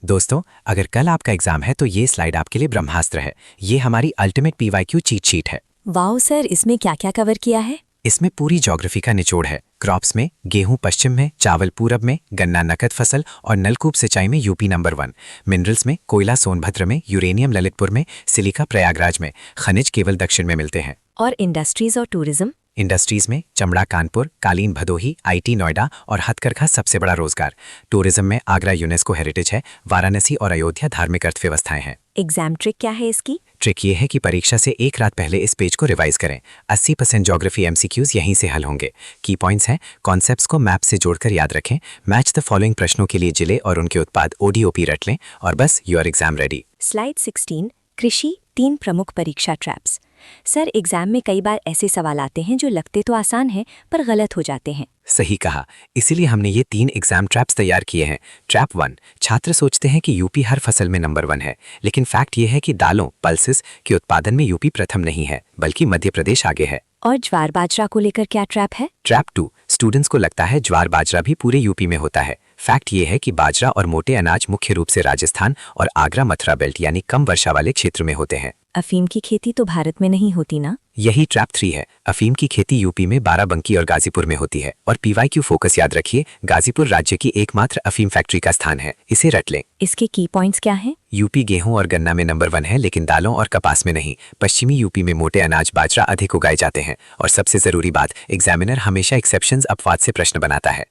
दोस्तों, अगर कल आपका एग्जाम है तो ये स्लाइड आपके लिए ब्रह्मास्त्र है। ये हमारी अल्टीमेट पीवाईक्यू चीट शीट है। वाओ सर, इसमें क्या क्या कवर किया है? इसमें पूरी ज्योग्राफी का निचोड़ है। क्रॉप्स में गेहूं पश्चिम में, चावल पूरब में, गन्ना नकद फसल और नलकूप सिंचाई में यूपी नंबर 1। मिनरल्स में कोयला सोनभद्र में, यूरेनियम ललितपुर में, सिलिका प्रयागराज में, खनिज केवल दक्षिण में मिलते हैं। और इंडस्ट्रीज और टूरिज्म? इंडस्ट्रीज में चमड़ा कानपुर, कालीन भदोही, आईटी नोएडा और हथकरघा सबसे बड़ा रोजगार। टूरिज्म में आगरा यूनेस्को हेरिटेज है, वाराणसी और अयोध्या धार्मिक अर्थव्यवस्थाएं हैं। एग्जाम ट्रिक क्या है इसकी? ट्रिक ये है कि परीक्षा से एक रात पहले इस पेज को रिवाइज करें। 80% ज्योग्राफी एमसीक्यूज यहीं से हल होंगे। की पॉइंट्स हैं, कॉन्सेप्ट्स को मैप से जोड़कर याद रखें, मैच द फॉलोइंग प्रश्नों के लिए जिले और उनके उत्पाद ओडीओपी रट लें, और बस योर एग्जाम रेडी। स्लाइड 16, कृषि, 3 प्रमुख परीक्षा ट्रैप्स। सर, एग्जाम में कई बार ऐसे सवाल आते हैं जो लगते तो आसान हैं पर गलत हो जाते हैं। सही कहा, इसीलिए हमने ये 3 एग्जाम ट्रैप्स तैयार किए हैं। ट्रैप 1, छात्र सोचते हैं कि यूपी हर फसल में नंबर 1 है, लेकिन फैक्ट ये है कि दालों, पल्सेस के उत्पादन में यूपी प्रथम नहीं है, बल्कि मध्य प्रदेश आगे है। और ज्वार बाजरा को लेकर क्या ट्रैप है? ट्रैप 2, स्टूडेंट्स को लगता है ज्वार बाजरा भी पूरे यूपी में होता है। फैक्ट ये है कि बाजरा और मोटे अनाज मुख्य रूप से राजस्थान और आगरा मथुरा बेल्ट यानी कम वर्षा वाले क्षेत्र में होते हैं। अफीम की खेती तो भारत में नहीं होती ना? यही ट्रैप 3 है। अफीम की खेती यूपी में बाराबंकी और गाजीपुर में होती है। और पीवाईक्यू फोकस याद रखिए, गाजीपुर राज्य की एकमात्र अफीम फैक्ट्री का स्थान है, इसे रट लें। इसके की पॉइंट्स क्या हैं? यूपी गेहूं और गन्ना में नंबर 1 है, लेकिन दालों और कपास में नहीं। पश्चिमी यूपी में मोटे अनाज बाजरा अधिक उगाए जाते हैं। और सबसे जरूरी बात, एग्जामिनर हमेशा एक्सेप्शंस अपवाद से प्रश्न बनाता है।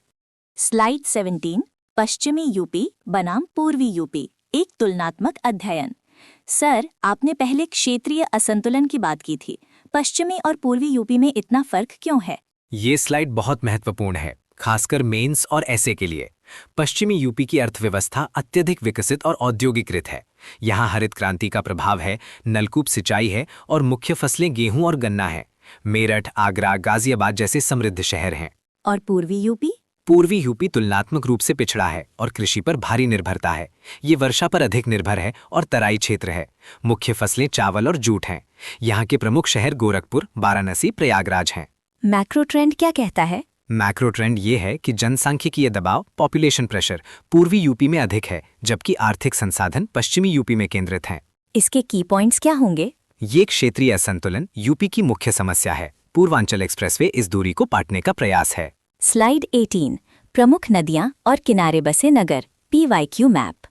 स्लाइड 17, पश्चिमी यूपी बनाम पूर्वी यूपी, एक तुलनात्मक अध्ययन। सर, आपने पहले क्षेत्रीय असंतुलन की बात की थी, पश्चिमी और पूर्वी यूपी में इतना फर्क क्यों है? ये स्लाइड बहुत महत्वपूर्ण है, खासकर मेंस और ऐसे के लिए। पश्चिमी यूपी की अर्थव्यवस्था अत्यधिक विकसित और औद्योगिकृत है। यहाँ हरित क्रांति का प्रभाव है, नलकूप सिंचाई है और मुख्य फसलें गेहूं और गन्ना है। मेरठ, आगरा, गाजियाबाद जैसे समृद्ध शहर हैं। और पूर्वी यूपी? पूर्वी यूपी तुलनात्मक रूप से पिछड़ा है और कृषि पर भारी निर्भरता है। ये वर्षा पर अधिक निर्भर है और तराई क्षेत्र है। मुख्य फसलें चावल और जूट हैं। यहाँ के प्रमुख शहर गोरखपुर, वाराणसी, प्रयागराज हैं। मैक्रो ट्रेंड क्या कहता है? मैक्रो ट्रेंड ये है कि जनसांख्यिकीय दबाव, पॉपुलेशन प्रेशर पूर्वी यूपी में अधिक है, जबकि आर्थिक संसाधन पश्चिमी यूपी में केंद्रित हैं। इसके की पॉइंट्स क्या होंगे? ये क्षेत्रीय असंतुलन यूपी की मुख्य समस्या है। पूर्वांचल एक्सप्रेसवे इस दूरी को पाटने का प्रयास है। स्लाइड 18, प्रमुख नदियां और किनारे बसे नगर, पीवाईक्यू मैप।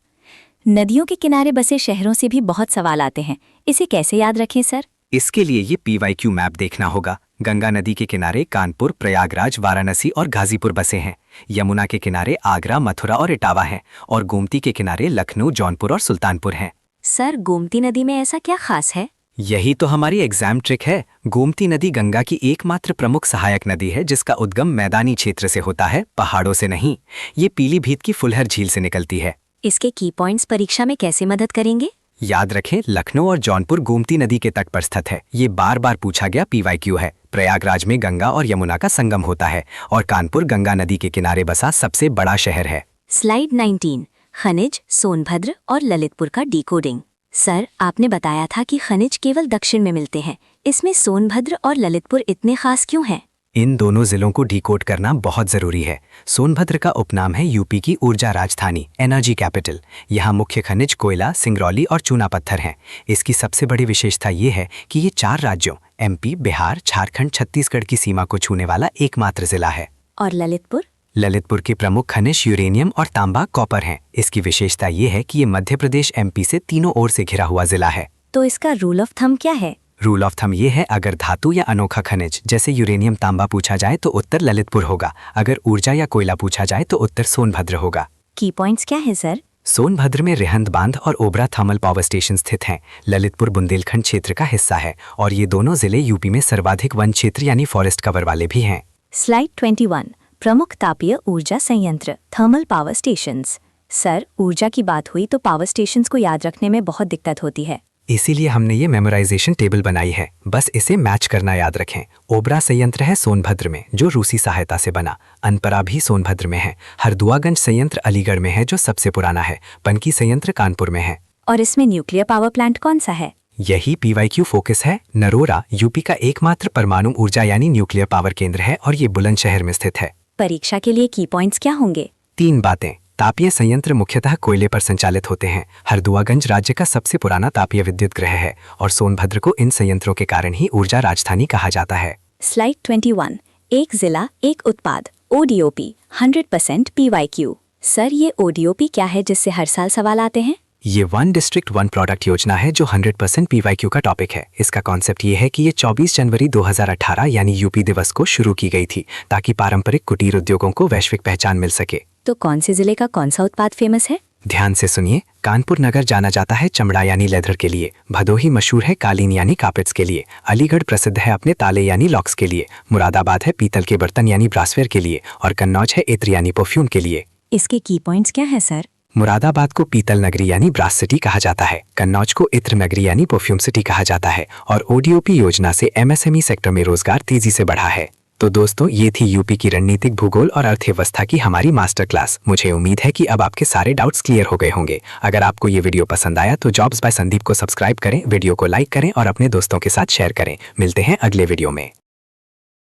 नदियों के किनारे बसे शहरों से भी बहुत सवाल आते हैं, इसे कैसे याद रखें सर? इसके लिए ये पीवाईक्यू मैप देखना होगा। गंगा नदी के किनारे कानपुर, प्रयागराज, वाराणसी और गाजीपुर बसे हैं। यमुना के किनारे आगरा, मथुरा और इटावा हैं। और गोमती के किनारे लखनऊ, जौनपुर और सुल्तानपुर हैं। सर, गोमती नदी में ऐसा क्या खास है? यही तो हमारी एग्जाम ट्रिक है। गोमती नदी गंगा की एकमात्र प्रमुख सहायक नदी है, जिसका उद्गम मैदानी क्षेत्र से होता है, पहाड़ों से नहीं। ये पीलीभीत की फुलहर झील से निकलती है। इसके की पॉइंट्स परीक्षा में कैसे मदद करेंगे? याद रखें, लखनऊ और जौनपुर गोमती नदी के तट पर स्थित है। ये बार बार पूछा गया पीवाईक्यू है। प्रयागराज में गंगा और यमुना का संगम होता है और कानपुर गंगा नदी के किनारे बसा सबसे बड़ा शहर है। स्लाइड 19, खनिज, सोनभद्र और ललितपुर का डिकोडिंग। सर, आपने बताया था कि खनिज केवल दक्षिण में मिलते हैं, इसमें सोनभद्र और ललितपुर इतने खास क्यों हैं? इन दोनों जिलों को डिकोड करना बहुत जरूरी है। सोनभद्र का उपनाम है यूपी की ऊर्जा राजधानी, एनर्जी कैपिटल। यहाँ मुख्य खनिज कोयला, सिंगरौली और चूना पत्थर हैं। इसकी सबसे बड़ी विशेषता ये है कि ये 4 राज्यों एमपी, बिहार, झारखंड, छत्तीसगढ़ की सीमा को छूने वाला एकमात्र जिला है। और ललितपुर? ललितपुर के प्रमुख खनिज यूरेनियम और तांबा, कॉपर हैं। इसकी विशेषता ये है कि ये मध्य प्रदेश एमपी से तीनों ओर से घिरा हुआ जिला है। तो इसका रूल ऑफ थंब क्या है? रूल ऑफ थंब ये है, अगर धातु या अनोखा खनिज जैसे यूरेनियम तांबा पूछा जाए तो उत्तर ललितपुर होगा, अगर ऊर्जा या कोयला पूछा जाए तो उत्तर सोनभद्र होगा। की पॉइंट्स क्या है सर? सोनभद्र में रिहंद बांध और ओबरा थर्मल पावर स्टेशन स्थित हैं। ललितपुर बुंदेलखंड क्षेत्र का हिस्सा है और ये दोनों जिले यूपी में सर्वाधिक वन क्षेत्र यानी फॉरेस्ट कवर वाले भी हैं। स्लाइड 21, प्रमुख तापीय ऊर्जा संयंत्र थर्मल पावर स्टेशंस। सर, ऊर्जा की बात हुई तो पावर स्टेशंस को याद रखने में बहुत दिक्कत होती है, इसीलिए हमने ये मेमोराइजेशन टेबल बनाई है, बस इसे मैच करना याद रखें। ओबरा संयंत्र है सोनभद्र में जो रूसी सहायता से बना, अनपरा भी सोनभद्र में है, हरदुआगंज संयंत्र अलीगढ़ में है जो सबसे पुराना है, पनकी संयंत्र कानपुर में है। और इसमें न्यूक्लियर पावर प्लांट कौन सा है? यही PYQ फोकस है। नरोरा यूपी का एकमात्र परमाणु ऊर्जा यानी न्यूक्लियर पावर केंद्र है और ये बुलंदशहर में स्थित है। परीक्षा के लिए की पॉइंट्स क्या होंगे? 3 बातें। तापीय संयंत्र मुख्यतः कोयले पर संचालित होते हैं। हरदुआगंज राज्य का सबसे पुराना तापीय विद्युत गृह है और सोनभद्र को इन संयंत्रों के कारण ही ऊर्जा राजधानी कहा जाता है। स्लाइड 21, एक जिला एक उत्पाद ODOP 100% PYQ। सर, ये ODOP क्या है जिससे हर साल सवाल आते हैं? ये वन डिस्ट्रिक्ट वन प्रोडक्ट योजना है जो 100% PYQ का टॉपिक है। इसका कॉन्सेप्ट ये है कि ये 24 जनवरी 2018 यानी यूपी दिवस को शुरू की गई थी ताकि पारंपरिक कुटीर उद्योगों को वैश्विक पहचान मिल सके। तो कौन से जिले का कौन सा उत्पाद फेमस है? ध्यान से सुनिए। कानपुर नगर जाना जाता है चमड़ा यानी लेदर के लिए, भदोही मशहूर है कालीन यानी कार्पेट्स के लिए, अलीगढ़ प्रसिद्ध है अपने ताले यानी लॉक्स के लिए, मुरादाबाद है पीतल के बर्तन यानी ब्रासवेयर के लिए और कन्नौज है इत्र यानी परफ्यूम के लिए। इसके की पॉइंट्स क्या है सर? मुरादाबाद को पीतल नगरी यानी ब्रास सिटी कहा जाता है, कन्नौज को इत्र नगरी यानी परफ्यूम सिटी कहा जाता है और ODOP योजना से MSME सेक्टर में रोजगार तेजी से बढ़ा है। तो दोस्तों, ये थी यूपी की रणनीतिक भूगोल और अर्थव्यवस्था की हमारी मास्टर क्लास। मुझे उम्मीद है कि अब आपके सारे डाउट्स क्लियर हो गए होंगे। अगर आपको ये वीडियो पसंद आया तो जॉब्स बाय संदीप को सब्सक्राइब करें, वीडियो को लाइक करें और अपने दोस्तों के साथ शेयर करें। मिलते हैं अगले वीडियो में।